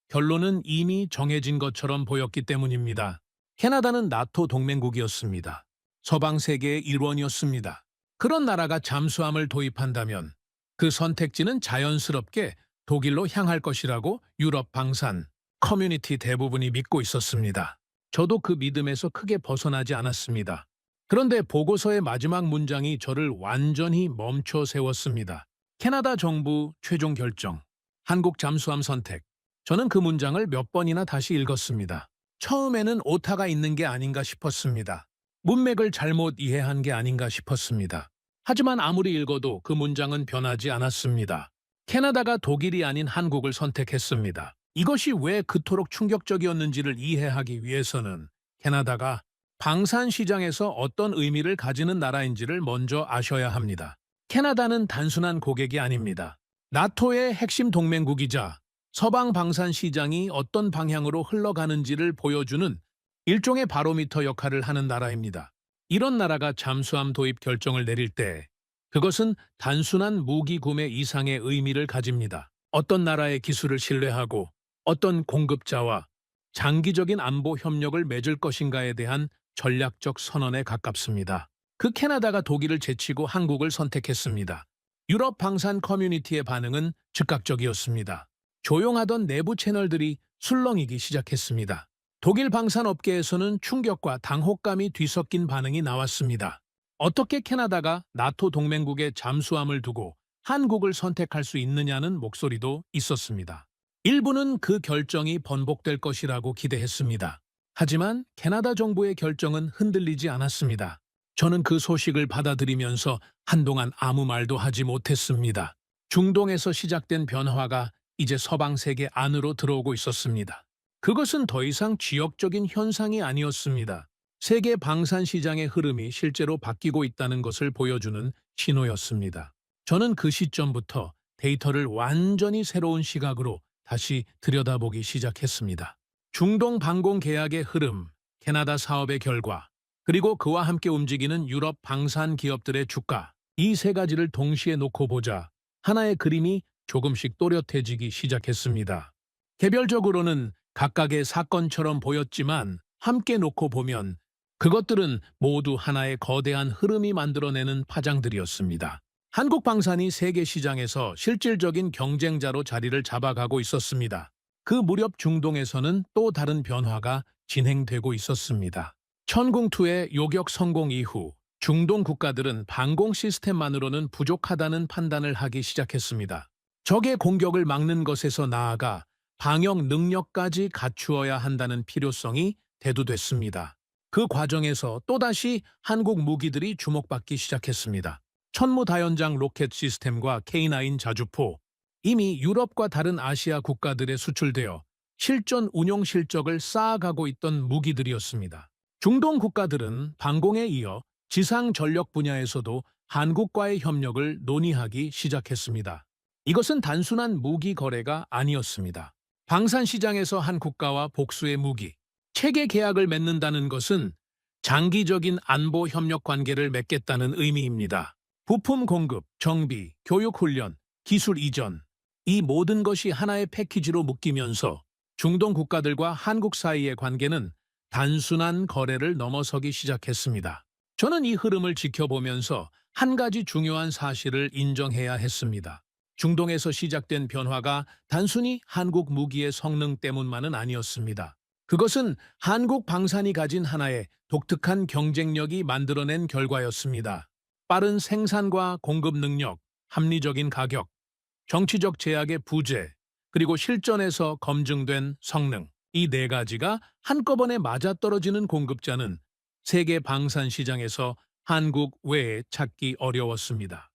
결론은 이미 정해진 것처럼 보였기 때문입니다. 캐나다는 나토 동맹국이었습니다. 서방 세계의 일원이었습니다. 그런 나라가 잠수함을 도입한다면 그 선택지는 자연스럽게 독일로 향할 것이라고 유럽 방산 커뮤니티 대부분이 믿고 있었습니다. 저도 그 믿음에서 크게 벗어나지 않았습니다. 그런데 보고서의 마지막 문장이 저를 완전히 멈춰 세웠습니다. 캐나다 정부 최종 결정, 한국 잠수함 선택. 저는 그 문장을 몇 번이나 다시 읽었습니다. 처음에는 오타가 있는 게 아닌가 싶었습니다. 문맥을 잘못 이해한 게 아닌가 싶었습니다. 하지만 아무리 읽어도 그 문장은 변하지 않았습니다. 캐나다가 독일이 아닌 한국을 선택했습니다. 이것이 왜 그토록 충격적이었는지를 이해하기 위해서는 캐나다가 방산 시장에서 어떤 의미를 가지는 나라인지를 먼저 아셔야 합니다. 캐나다는 단순한 고객이 아닙니다. 나토의 핵심 동맹국이자 서방 방산 시장이 어떤 방향으로 흘러가는지를 보여주는 일종의 바로미터 역할을 하는 나라입니다. 이런 나라가 잠수함 도입 결정을 내릴 때 그것은 단순한 무기 구매 이상의 의미를 가집니다. 어떤 나라의 기술을 신뢰하고 어떤 공급자와 장기적인 안보 협력을 맺을 것인가에 대한 전략적 선언에 가깝습니다. 그 캐나다가 독일을 제치고 한국을 선택했습니다. 유럽 방산 커뮤니티의 반응은 즉각적이었습니다. 조용하던 내부 채널들이 술렁이기 시작했습니다. 독일 방산 업계에서는 충격과 당혹감이 뒤섞인 반응이 나왔습니다. 어떻게 캐나다가 나토 동맹국의 잠수함을 두고 한국을 선택할 수 있느냐는 목소리도 있었습니다. 일부는 그 결정이 번복될 것이라고 기대했습니다. 하지만 캐나다 정부의 결정은 흔들리지 않았습니다. 저는 그 소식을 받아들이면서 한동안 아무 말도 하지 못했습니다. 중동에서 시작된 변화가 이제 서방 세계 안으로 들어오고 있었습니다. 그것은 더 이상 지역적인 현상이 아니었습니다. 세계 방산 시장의 흐름이 실제로 바뀌고 있다는 것을 보여주는 신호였습니다. 저는 그 시점부터 데이터를 완전히 새로운 시각으로 다시 들여다보기 시작했습니다. 중동 방공 계약의 흐름, 캐나다 사업의 결과, 그리고 그와 함께 움직이는 유럽 방산 기업들의 주가, 이 세 가지를 동시에 놓고 보자 하나의 그림이 조금씩 또렷해지기 시작했습니다. 개별적으로는 각각의 사건처럼 보였지만 함께 놓고 보면 그것들은 모두 하나의 거대한 흐름이 만들어내는 파장들이었습니다. 한국 방산이 세계 시장에서 실질적인 경쟁자로 자리를 잡아가고 있었습니다. 그 무렵 중동에서는 또 다른 변화가 진행되고 있었습니다. 천궁2의 요격 성공 이후 중동 국가들은 방공 시스템만으로는 부족하다는 판단을 하기 시작했습니다. 적의 공격을 막는 것에서 나아가 방역 능력까지 갖추어야 한다는 필요성이 대두됐습니다. 그 과정에서 또다시 한국 무기들이 주목받기 시작했습니다. 천무다연장 로켓 시스템과 K9 자주포, 이미 유럽과 다른 아시아 국가들에 수출되어 실전 운용 실적을 쌓아가고 있던 무기들이었습니다. 중동 국가들은 방공에 이어 지상 전력 분야에서도 한국과의 협력을 논의하기 시작했습니다. 이것은 단순한 무기 거래가 아니었습니다. 방산 시장에서 한 국가와 복수의 무기, 체계 계약을 맺는다는 것은 장기적인 안보 협력 관계를 맺겠다는 의미입니다. 부품 공급, 정비, 교육 훈련, 기술 이전, 이 모든 것이 하나의 패키지로 묶이면서 중동 국가들과 한국 사이의 관계는 단순한 거래를 넘어서기 시작했습니다. 저는 이 흐름을 지켜보면서 한 가지 중요한 사실을 인정해야 했습니다. 중동에서 시작된 변화가 단순히 한국 무기의 성능 때문만은 아니었습니다. 그것은 한국 방산이 가진 하나의 독특한 경쟁력이 만들어낸 결과였습니다. 빠른 생산과 공급 능력, 합리적인 가격, 정치적 제약의 부재, 그리고 실전에서 검증된 성능, 이 네 가지가 한꺼번에 맞아떨어지는 공급자는 세계 방산 시장에서 한국 외에 찾기 어려웠습니다.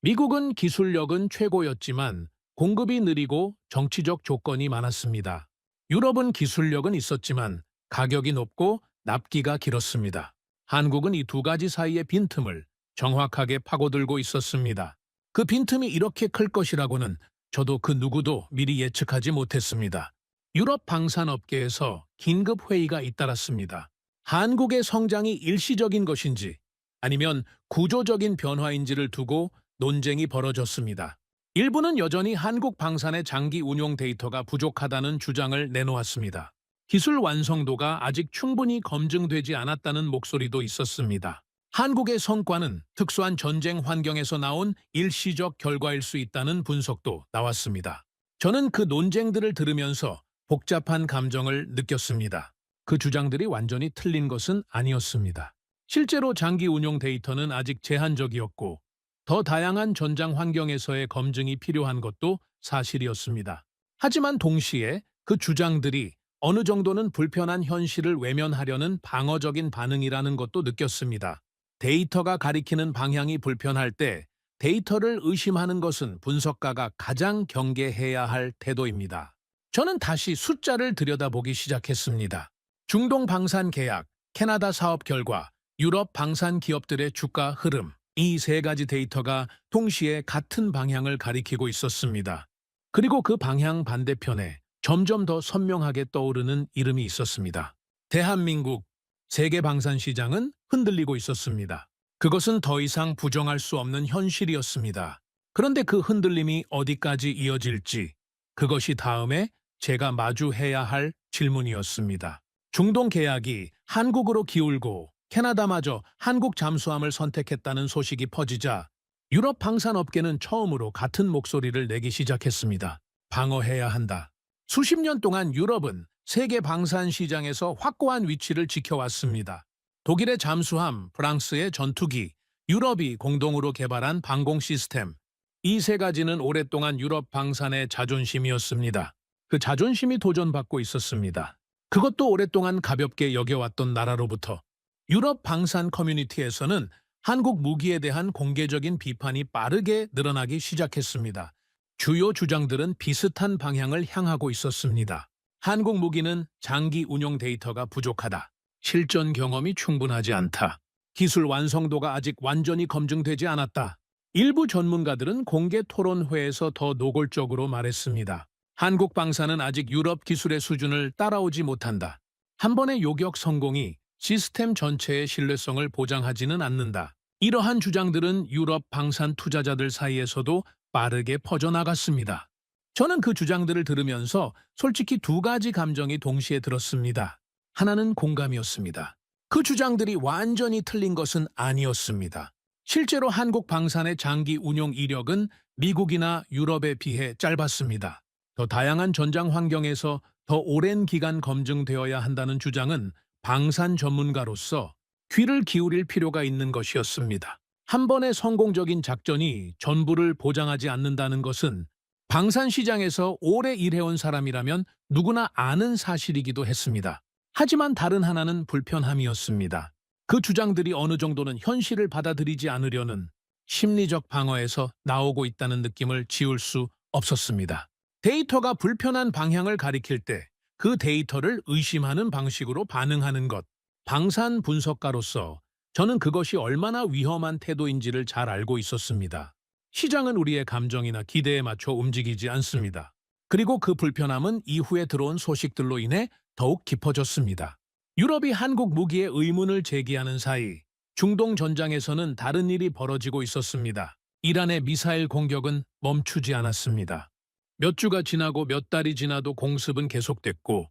미국은 기술력은 최고였지만 공급이 느리고 정치적 조건이 많았습니다. 유럽은 기술력은 있었지만 가격이 높고 납기가 길었습니다. 한국은 이 두 가지 사이의 빈틈을 정확하게 파고들고 있었습니다. 그 빈틈이 이렇게 클 것이라고는 저도 그 누구도 미리 예측하지 못했습니다. 유럽 방산업계에서 긴급 회의가 잇따랐습니다. 한국의 성장이 일시적인 것인지 아니면 구조적인 변화인지를 두고 논쟁이 벌어졌습니다. 일부는 여전히 한국 방산의 장기 운용 데이터가 부족하다는 주장을 내놓았습니다. 기술 완성도가 아직 충분히 검증되지 않았다는 목소리도 있었습니다. 한국의 성과는 특수한 전쟁 환경에서 나온 일시적 결과일 수 있다는 분석도 나왔습니다. 저는 그 논쟁들을 들으면서 복잡한 감정을 느꼈습니다. 그 주장들이 완전히 틀린 것은 아니었습니다. 실제로 장기 운용 데이터는 아직 제한적이었고 더 다양한 전장 환경에서의 검증이 필요한 것도 사실이었습니다. 하지만 동시에 그 주장들이 어느 정도는 불편한 현실을 외면하려는 방어적인 반응이라는 것도 느꼈습니다. 데이터가 가리키는 방향이 불편할 때 데이터를 의심하는 것은 분석가가 가장 경계해야 할 태도입니다. 저는 다시 숫자를 들여다보기 시작했습니다. 중동 방산 계약, 캐나다 사업 결과, 유럽 방산 기업들의 주가 흐름, 이 세 가지 데이터가 동시에 같은 방향을 가리키고 있었습니다. 그리고 그 방향 반대편에 점점 더 선명하게 떠오르는 이름이 있었습니다. 대한민국, 세계 방산 시장은 흔들리고 있었습니다. 그것은 더 이상 부정할 수 없는 현실이었습니다. 그런데 그 흔들림이 어디까지 이어질지, 그것이 다음에 제가 마주해야 할 질문이었습니다. 중동 계약이 한국으로 기울고 캐나다마저 한국 잠수함을 선택했다는 소식이 퍼지자 유럽 방산업계는 처음으로 같은 목소리를 내기 시작했습니다. 방어해야 한다. 수십 년 동안 유럽은 세계 방산 시장에서 확고한 위치를 지켜왔습니다. 독일의 잠수함, 프랑스의 전투기, 유럽이 공동으로 개발한 방공 시스템, 이 세 가지는 오랫동안 유럽 방산의 자존심이었습니다. 그 자존심이 도전받고 있었습니다. 그것도 오랫동안 가볍게 여겨왔던 나라로부터. 유럽 방산 커뮤니티에서는 한국 무기에 대한 공개적인 비판이 빠르게 늘어나기 시작했습니다. 주요 주장들은 비슷한 방향을 향하고 있었습니다. 한국 무기는 장기 운용 데이터가 부족하다. 실전 경험이 충분하지 않다. 기술 완성도가 아직 완전히 검증되지 않았다. 일부 전문가들은 공개 토론회에서 더 노골적으로 말했습니다. 한국 방산은 아직 유럽 기술의 수준을 따라오지 못한다. 한 번의 요격 성공이 시스템 전체의 신뢰성을 보장하지는 않는다. 이러한 주장들은 유럽 방산 투자자들 사이에서도 빠르게 퍼져나갔습니다. 저는 그 주장들을 들으면서 솔직히 두 가지 감정이 동시에 들었습니다. 하나는 공감이었습니다. 그 주장들이 완전히 틀린 것은 아니었습니다. 실제로 한국 방산의 장기 운용 이력은 미국이나 유럽에 비해 짧았습니다. 더 다양한 전장 환경에서 더 오랜 기간 검증되어야 한다는 주장은 방산 전문가로서 귀를 기울일 필요가 있는 것이었습니다. 한 번의 성공적인 작전이 전부를 보장하지 않는다는 것은 방산시장에서 오래 일해온 사람이라면 누구나 아는 사실이기도 했습니다. 하지만 다른 하나는 불편함이었습니다. 그 주장들이 어느 정도는 현실을 받아들이지 않으려는 심리적 방어에서 나오고 있다는 느낌을 지울 수 없었습니다. 데이터가 불편한 방향을 가리킬 때 그 데이터를 의심하는 방식으로 반응하는 것. 방산 분석가로서 저는 그것이 얼마나 위험한 태도인지를 잘 알고 있었습니다. 시장은 우리의 감정이나 기대에 맞춰 움직이지 않습니다. 그리고 그 불편함은 이후에 들어온 소식들로 인해 더욱 깊어졌습니다. 유럽이 한국 무기에 의문을 제기하는 사이 중동 전장에서는 다른 일이 벌어지고 있었습니다. 이란의 미사일 공격은 멈추지 않았습니다. 몇 주가 지나고 몇 달이 지나도 공습은 계속됐고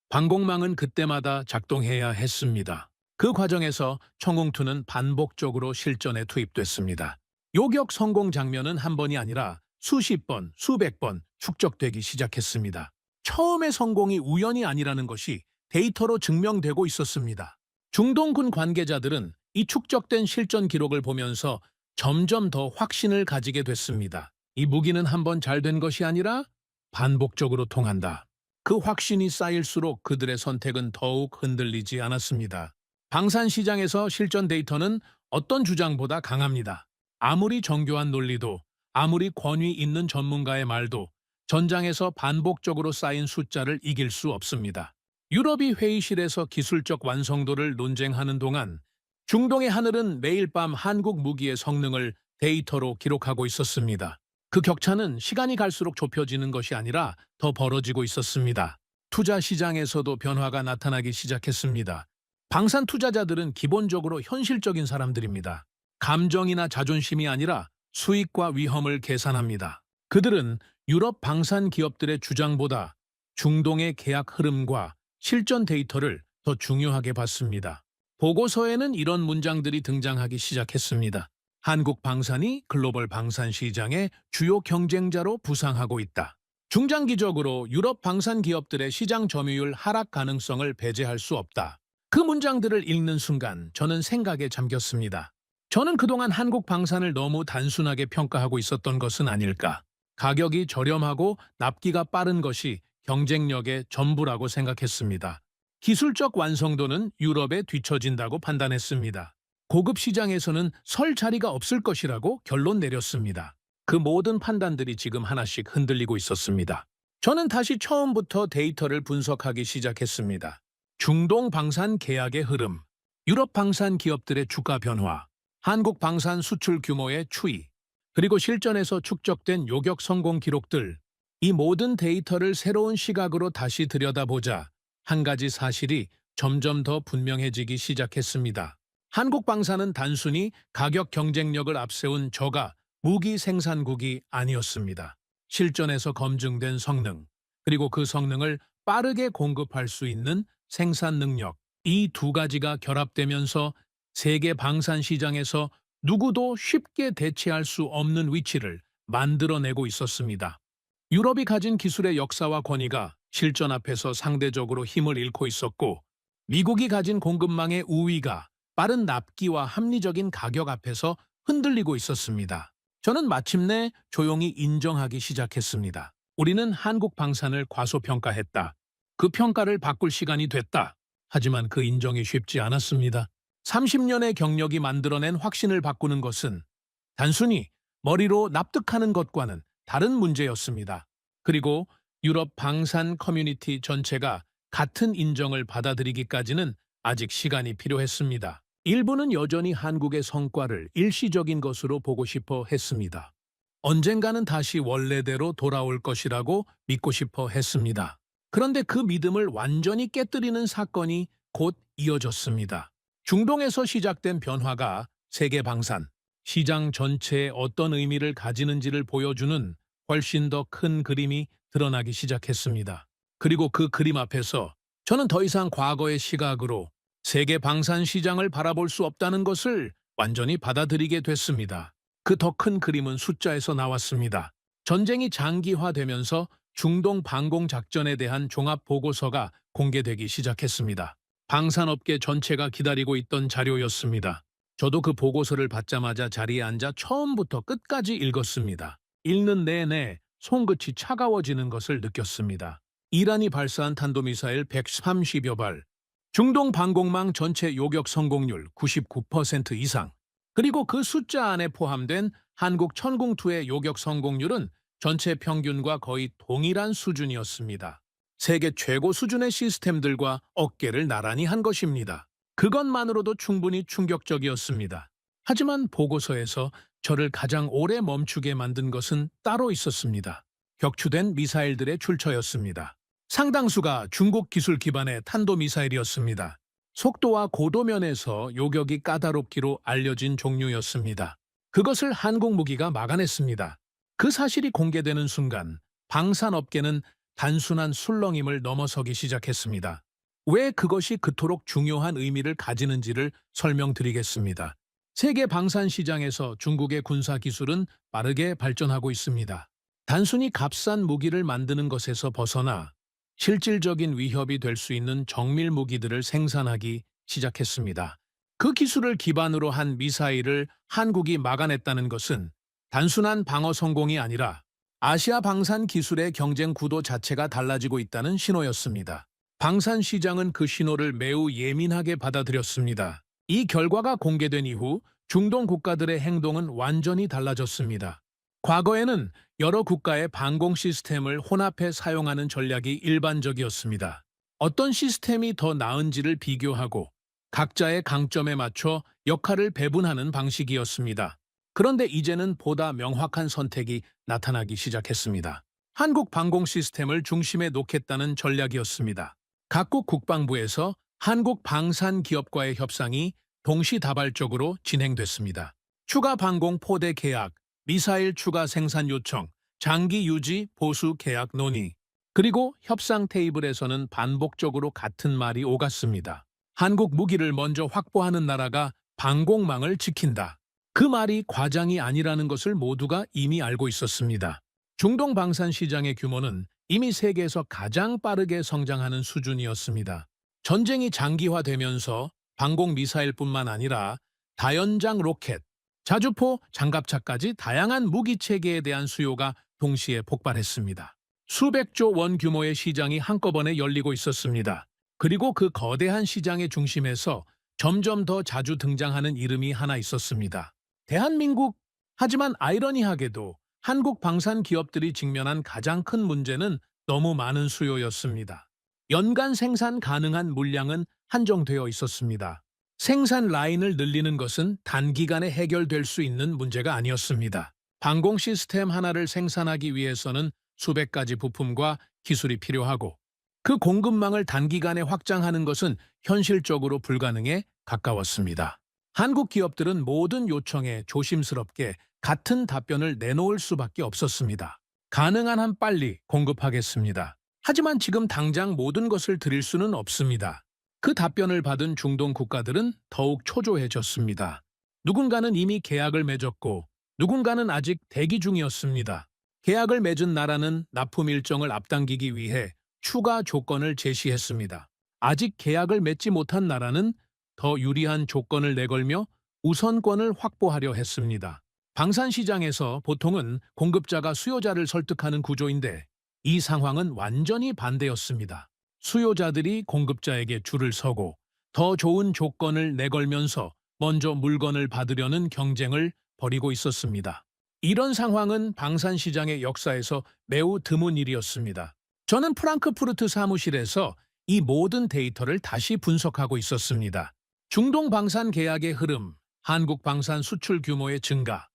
방공망은 그때마다 작동해야 했습니다. 그 과정에서 청웅투는 반복적으로 실전에 투입됐습니다. 요격 성공 장면은 한 번이 아니라 수십 번, 수백 번 축적되기 시작했습니다. 처음의 성공이 우연이 아니라는 것이 데이터로 증명되고 있었습니다. 중동군 관계자들은 이 축적된 실전 기록을 보면서 점점 더 확신을 가지게 됐습니다. 이 무기는 한 번 잘 된 것이 아니라 반복적으로 통한다. 그 확신이 쌓일수록 그들의 선택은 더욱 흔들리지 않았습니다. 방산시장에서 실전 데이터는 어떤 주장보다 강합니다. 아무리 정교한 논리도, 아무리 권위 있는 전문가의 말도 전장에서 반복적으로 쌓인 숫자를 이길 수 없습니다. 유럽이 회의실에서 기술적 완성도를 논쟁하는 동안 중동의 하늘은 매일 밤 한국 무기의 성능을 데이터로 기록하고 있었습니다. 그 격차는 시간이 갈수록 좁혀지는 것이 아니라 더 벌어지고 있었습니다. 투자 시장에서도 변화가 나타나기 시작했습니다. 방산 투자자들은 기본적으로 현실적인 사람들입니다. 감정이나 자존심이 아니라 수익과 위험을 계산합니다. 그들은 유럽 방산 기업들의 주장보다 중동의 계약 흐름과 실전 데이터를 더 중요하게 봤습니다. 보고서에는 이런 문장들이 등장하기 시작했습니다. 한국 방산이 글로벌 방산 시장의 주요 경쟁자로 부상하고 있다. 중장기적으로 유럽 방산 기업들의 시장 점유율 하락 가능성을 배제할 수 없다. 그 문장들을 읽는 순간 저는 생각에 잠겼습니다. 저는 그동안 한국 방산을 너무 단순하게 평가하고 있었던 것은 아닐까. 가격이 저렴하고 납기가 빠른 것이 경쟁력의 전부라고 생각했습니다. 기술적 완성도는 유럽에 뒤처진다고 판단했습니다. 고급 시장에서는 설 자리가 없을 것이라고 결론 내렸습니다. 그 모든 판단들이 지금 하나씩 흔들리고 있었습니다. 저는 다시 처음부터 데이터를 분석하기 시작했습니다. 중동 방산 계약의 흐름, 유럽 방산 기업들의 주가 변화, 한국 방산 수출 규모의 추이, 그리고 실전에서 축적된 요격 성공 기록들, 이 모든 데이터를 새로운 시각으로 다시 들여다보자 한 가지 사실이 점점 더 분명해지기 시작했습니다. 한국 방산은 단순히 가격 경쟁력을 앞세운 저가 무기 생산국이 아니었습니다. 실전에서 검증된 성능, 그리고 그 성능을 빠르게 공급할 수 있는 생산 능력, 이 두 가지가 결합되면서 세계 방산 시장에서 누구도 쉽게 대체할 수 없는 위치를 만들어내고 있었습니다. 유럽이 가진 기술의 역사와 권위가 실전 앞에서 상대적으로 힘을 잃고 있었고, 미국이 가진 공급망의 우위가 빠른 납기와 합리적인 가격 앞에서 흔들리고 있었습니다. 저는 마침내 조용히 인정하기 시작했습니다. 우리는 한국 방산을 과소평가했다. 그 평가를 바꿀 시간이 됐다. 하지만 그 인정이 쉽지 않았습니다. 30년의 경력이 만들어낸 확신을 바꾸는 것은 단순히 머리로 납득하는 것과는 다른 문제였습니다. 그리고 유럽 방산 커뮤니티 전체가 같은 인정을 받아들이기까지는 아직 시간이 필요했습니다. 일부는 여전히 한국의 성과를 일시적인 것으로 보고 싶어 했습니다. 언젠가는 다시 원래대로 돌아올 것이라고 믿고 싶어 했습니다. 그런데 그 믿음을 완전히 깨뜨리는 사건이 곧 이어졌습니다. 중동에서 시작된 변화가 세계 방산, 시장 전체에 어떤 의미를 가지는지를 보여주는 훨씬 더 큰 그림이 드러나기 시작했습니다. 그리고 그 그림 앞에서 저는 더 이상 과거의 시각으로 세계 방산 시장을 바라볼 수 없다는 것을 완전히 받아들이게 됐습니다. 그 더 큰 그림은 숫자에서 나왔습니다. 전쟁이 장기화되면서 중동 방공 작전에 대한 종합 보고서가 공개되기 시작했습니다. 방산업계 전체가 기다리고 있던 자료였습니다. 저도 그 보고서를 받자마자 자리에 앉아 처음부터 끝까지 읽었습니다. 읽는 내내 손끝이 차가워지는 것을 느꼈습니다. 이란이 발사한 탄도미사일 130여 발, 중동 방공망 전체 요격 성공률 99% 이상, 그리고 그 숫자 안에 포함된 한국 천궁2의 요격 성공률은 전체 평균과 거의 동일한 수준이었습니다. 세계 최고 수준의 시스템들과 어깨를 나란히 한 것입니다. 그것만으로도 충분히 충격적이었습니다. 하지만 보고서에서 저를 가장 오래 멈추게 만든 것은 따로 있었습니다. 격추된 미사일들의 출처였습니다. 상당수가 중국 기술 기반의 탄도미사일이었습니다. 속도와 고도 면에서 요격이 까다롭기로 알려진 종류였습니다. 그것을 한국 무기가 막아냈습니다. 그 사실이 공개되는 순간 방산업계는 단순한 술렁임을 넘어서기 시작했습니다. 왜 그것이 그토록 중요한 의미를 가지는지를 설명드리겠습니다. 세계 방산 시장에서 중국의 군사 기술은 빠르게 발전하고 있습니다. 단순히 값싼 무기를 만드는 것에서 벗어나 실질적인 위협이 될 수 있는 정밀 무기들을 생산하기 시작했습니다. 그 기술을 기반으로 한 미사일을 한국이 막아냈다는 것은 단순한 방어 성공이 아니라 아시아 방산 기술의 경쟁 구도 자체가 달라지고 있다는 신호였습니다. 방산 시장은 그 신호를 매우 예민하게 받아들였습니다. 이 결과가 공개된 이후 중동 국가들의 행동은 완전히 달라졌습니다. 과거에는 여러 국가의 방공 시스템을 혼합해 사용하는 전략이 일반적이었습니다. 어떤 시스템이 더 나은지를 비교하고 각자의 강점에 맞춰 역할을 배분하는 방식이었습니다. 그런데 이제는 보다 명확한 선택이 나타나기 시작했습니다. 한국 방공 시스템을 중심에 놓겠다는 전략이었습니다. 각국 국방부에서 한국 방산 기업과의 협상이 동시다발적으로 진행됐습니다. 추가 방공 포대 계약, 미사일 추가 생산 요청, 장기 유지 보수 계약 논의, 그리고 협상 테이블에서는 반복적으로 같은 말이 오갔습니다. 한국 무기를 먼저 확보하는 나라가 방공망을 지킨다. 그 말이 과장이 아니라는 것을 모두가 이미 알고 있었습니다. 중동 방산 시장의 규모는 이미 세계에서 가장 빠르게 성장하는 수준이었습니다. 전쟁이 장기화되면서 방공 미사일뿐만 아니라 다연장 로켓, 자주포, 장갑차까지 다양한 무기 체계에 대한 수요가 동시에 폭발했습니다. 수백조 원 규모의 시장이 한꺼번에 열리고 있었습니다. 그리고 그 거대한 시장의 중심에서 점점 더 자주 등장하는 이름이 하나 있었습니다. 대한민국. 하지만 아이러니하게도 한국 방산 기업들이 직면한 가장 큰 문제는 너무 많은 수요였습니다. 연간 생산 가능한 물량은 한정되어 있었습니다. 생산 라인을 늘리는 것은 단기간에 해결될 수 있는 문제가 아니었습니다. 방공 시스템 하나를 생산하기 위해서는 수백 가지 부품과 기술이 필요하고 그 공급망을 단기간에 확장하는 것은 현실적으로 불가능에 가까웠습니다. 한국 기업들은 모든 요청에 조심스럽게 같은 답변을 내놓을 수밖에 없었습니다. 가능한 한 빨리 공급하겠습니다. 하지만 지금 당장 모든 것을 드릴 수는 없습니다. 그 답변을 받은 중동 국가들은 더욱 초조해졌습니다. 누군가는 이미 계약을 맺었고 누군가는 아직 대기 중이었습니다. 계약을 맺은 나라는 납품 일정을 앞당기기 위해 추가 조건을 제시했습니다. 아직 계약을 맺지 못한 나라는 더 유리한 조건을 내걸며 우선권을 확보하려 했습니다. 방산 시장에서 보통은 공급자가 수요자를 설득하는 구조인데 이 상황은 완전히 반대였습니다. 수요자들이 공급자에게 줄을 서고 더 좋은 조건을 내걸면서 먼저 물건을 받으려는 경쟁을 벌이고 있었습니다. 이런 상황은 방산 시장의 역사에서 매우 드문 일이었습니다. 저는 프랑크푸르트 사무실에서 이 모든 데이터를 다시 분석하고 있었습니다. 중동 방산 계약의 흐름, 한국 방산 수출 규모의 증가,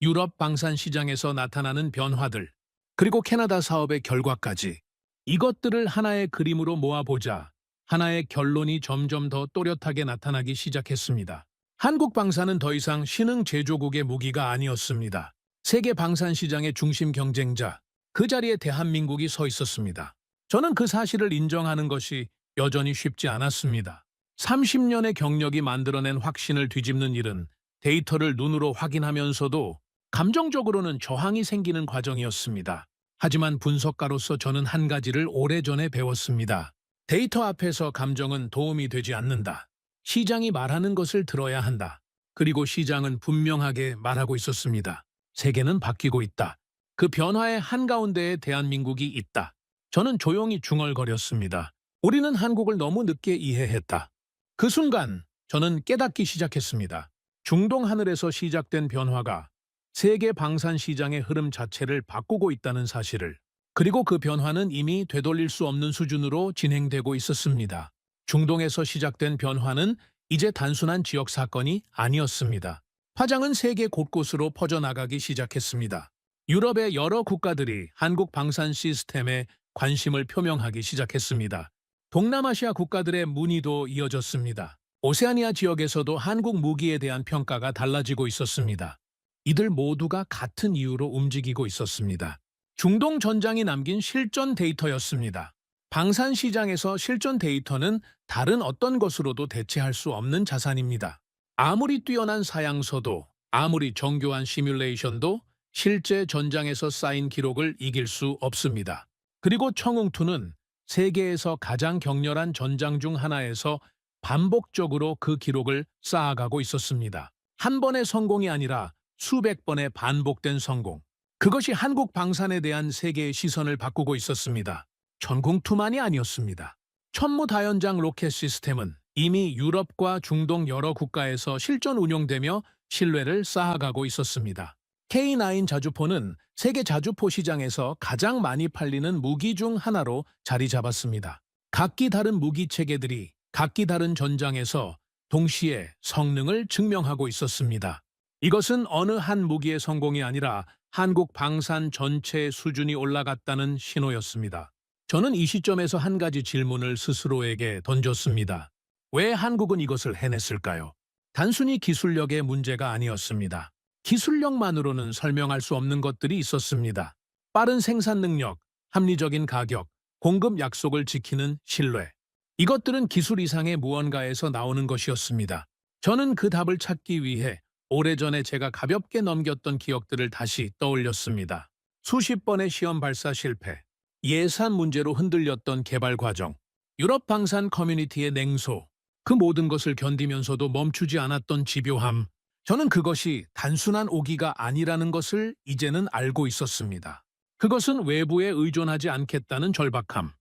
유럽 방산 시장에서 나타나는 변화들, 그리고 캐나다 사업의 결과까지 이것들을 하나의 그림으로 모아보자 하나의 결론이 점점 더 또렷하게 나타나기 시작했습니다. 한국 방산은 더 이상 신흥 제조국의 무기가 아니었습니다. 세계 방산 시장의 중심 경쟁자, 그 자리에 대한민국이 서 있었습니다. 저는 그 사실을 인정하는 것이 여전히 쉽지 않았습니다. 30년의 경력이 만들어낸 확신을 뒤집는 일은 데이터를 눈으로 확인하면서도 감정적으로는 저항이 생기는 과정이었습니다. 하지만 분석가로서 저는 한 가지를 오래전에 배웠습니다. 데이터 앞에서 감정은 도움이 되지 않는다. 시장이 말하는 것을 들어야 한다. 그리고 시장은 분명하게 말하고 있었습니다. 세계는 바뀌고 있다. 그 변화의 한가운데에 대한민국이 있다. 저는 조용히 중얼거렸습니다. 우리는 한국을 너무 늦게 이해했다. 그 순간 저는 깨닫기 시작했습니다. 중동 하늘에서 시작된 변화가 세계 방산 시장의 흐름 자체를 바꾸고 있다는 사실을, 그리고 그 변화는 이미 되돌릴 수 없는 수준으로 진행되고 있었습니다. 중동에서 시작된 변화는 이제 단순한 지역 사건이 아니었습니다. 파장은 세계 곳곳으로 퍼져나가기 시작했습니다. 유럽의 여러 국가들이 한국 방산 시스템에 관심을 표명하기 시작했습니다. 동남아시아 국가들의 문의도 이어졌습니다. 오세아니아 지역에서도 한국 무기에 대한 평가가 달라지고 있었습니다. 이들 모두가 같은 이유로 움직이고 있었습니다. 중동 전장이 남긴 실전 데이터였습니다. 방산 시장에서 실전 데이터는 다른 어떤 것으로도 대체할 수 없는 자산입니다. 아무리 뛰어난 사양서도, 아무리 정교한 시뮬레이션도 실제 전장에서 쌓인 기록을 이길 수 없습니다. 그리고 청웅투는 세계에서 가장 격렬한 전장 중 하나에서 반복적으로 그 기록을 쌓아가고 있었습니다. 한 번의 성공이 아니라 수백 번의 반복된 성공. 그것이 한국 방산에 대한 세계의 시선을 바꾸고 있었습니다. 전공투만이 아니었습니다. 천무다연장 로켓 시스템은 이미 유럽과 중동 여러 국가에서 실전 운용되며 신뢰를 쌓아가고 있었습니다. K9 자주포는 세계 자주포 시장에서 가장 많이 팔리는 무기 중 하나로 자리 잡았습니다. 각기 다른 무기 체계들이 각기 다른 전장에서 동시에 성능을 증명하고 있었습니다. 이것은 어느 한 무기의 성공이 아니라 한국 방산 전체의 수준이 올라갔다는 신호였습니다. 저는 이 시점에서 한 가지 질문을 스스로에게 던졌습니다. 왜 한국은 이것을 해냈을까요? 단순히 기술력의 문제가 아니었습니다. 기술력만으로는 설명할 수 없는 것들이 있었습니다. 빠른 생산 능력, 합리적인 가격, 공급 약속을 지키는 신뢰. 이것들은 기술 이상의 무언가에서 나오는 것이었습니다. 저는 그 답을 찾기 위해 오래전에 제가 가볍게 넘겼던 기억들을 다시 떠올렸습니다. 수십 번의 시험 발사 실패, 예산 문제로 흔들렸던 개발 과정, 유럽 방산 커뮤니티의 냉소, 그 모든 것을 견디면서도 멈추지 않았던 집요함. 저는 그것이 단순한 오기가 아니라는 것을 이제는 알고 있었습니다. 그것은 외부에 의존하지 않겠다는 절박함,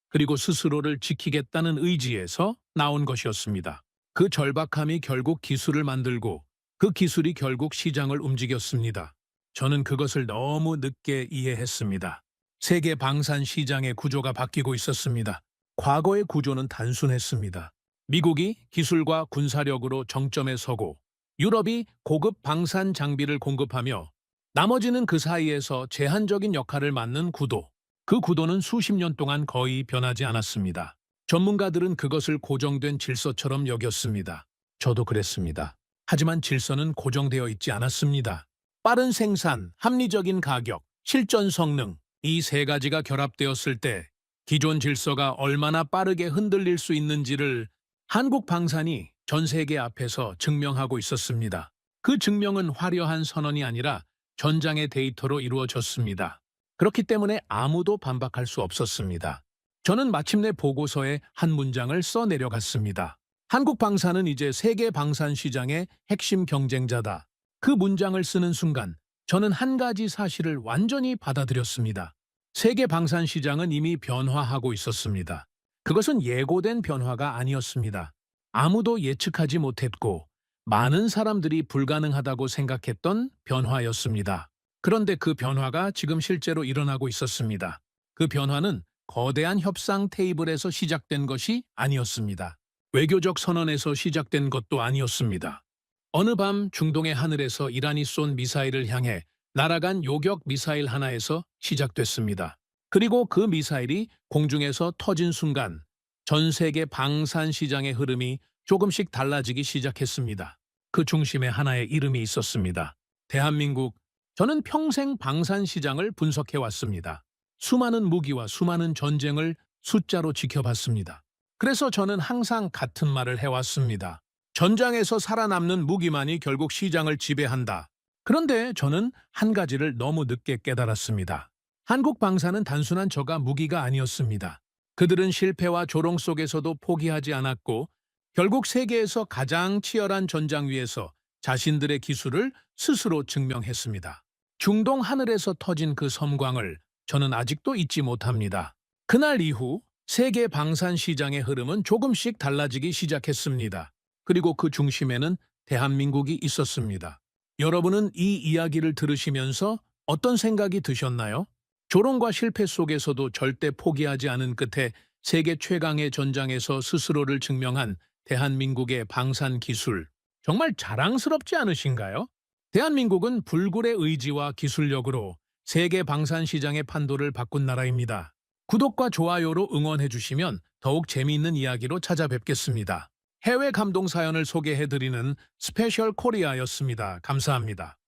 그리고 스스로를 지키겠다는 의지에서 나온 것이었습니다. 그 절박함이 결국 기술을 만들고 그 기술이 결국 시장을 움직였습니다. 저는 그것을 너무 늦게 이해했습니다. 세계 방산 시장의 구조가 바뀌고 있었습니다. 과거의 구조는 단순했습니다. 미국이 기술과 군사력으로 정점에 서고 유럽이 고급 방산 장비를 공급하며 나머지는 그 사이에서 제한적인 역할을 맡는 구도. 그 구도는 수십 년 동안 거의 변하지 않았습니다. 전문가들은 그것을 고정된 질서처럼 여겼습니다. 저도 그랬습니다. 하지만 질서는 고정되어 있지 않았습니다. 빠른 생산, 합리적인 가격, 실전 성능, 이 세 가지가 결합되었을 때 기존 질서가 얼마나 빠르게 흔들릴 수 있는지를 한국 방산이 전 세계 앞에서 증명하고 있었습니다. 그 증명은 화려한 선언이 아니라 전장의 데이터로 이루어졌습니다. 그렇기 때문에 아무도 반박할 수 없었습니다. 저는 마침내 보고서에 한 문장을 써 내려갔습니다. 한국 방산은 이제 세계 방산 시장의 핵심 경쟁자다. 그 문장을 쓰는 순간 저는 한 가지 사실을 완전히 받아들였습니다. 세계 방산 시장은 이미 변화하고 있었습니다. 그것은 예고된 변화가 아니었습니다. 아무도 예측하지 못했고 많은 사람들이 불가능하다고 생각했던 변화였습니다. 그런데 그 변화가 지금 실제로 일어나고 있었습니다. 그 변화는 거대한 협상 테이블에서 시작된 것이 아니었습니다. 외교적 선언에서 시작된 것도 아니었습니다. 어느 밤 중동의 하늘에서 이란이 쏜 미사일을 향해 날아간 요격 미사일 하나에서 시작됐습니다. 그리고 그 미사일이 공중에서 터진 순간 전 세계 방산 시장의 흐름이 조금씩 달라지기 시작했습니다. 그 중심에 하나의 이름이 있었습니다. 대한민국. 저는 평생 방산 시장을 분석해 왔습니다. 수많은 무기와 수많은 전쟁을 숫자로 지켜봤습니다. 그래서 저는 항상 같은 말을 해왔습니다. 전장에서 살아남는 무기만이 결국 시장을 지배한다. 그런데 저는 한 가지를 너무 늦게 깨달았습니다. 한국 방산은 단순한 저가 무기가 아니었습니다. 그들은 실패와 조롱 속에서도 포기하지 않았고 결국 세계에서 가장 치열한 전장 위에서 자신들의 기술을 스스로 증명했습니다. 중동 하늘에서 터진 그 섬광을 저는 아직도 잊지 못합니다. 그날 이후 세계 방산 시장의 흐름은 조금씩 달라지기 시작했습니다. 그리고 그 중심에는 대한민국이 있었습니다. 여러분은 이 이야기를 들으시면서 어떤 생각이 드셨나요? 조롱과 실패 속에서도 절대 포기하지 않은 끝에 세계 최강의 전장에서 스스로를 증명한 대한민국의 방산 기술. 정말 자랑스럽지 않으신가요? 대한민국은 불굴의 의지와 기술력으로 세계 방산 시장의 판도를 바꾼 나라입니다. 구독과 좋아요로 응원해 주시면 더욱 재미있는 이야기로 찾아뵙겠습니다. 해외 감동 사연을 소개해드리는 스페셜 코리아였습니다. 감사합니다.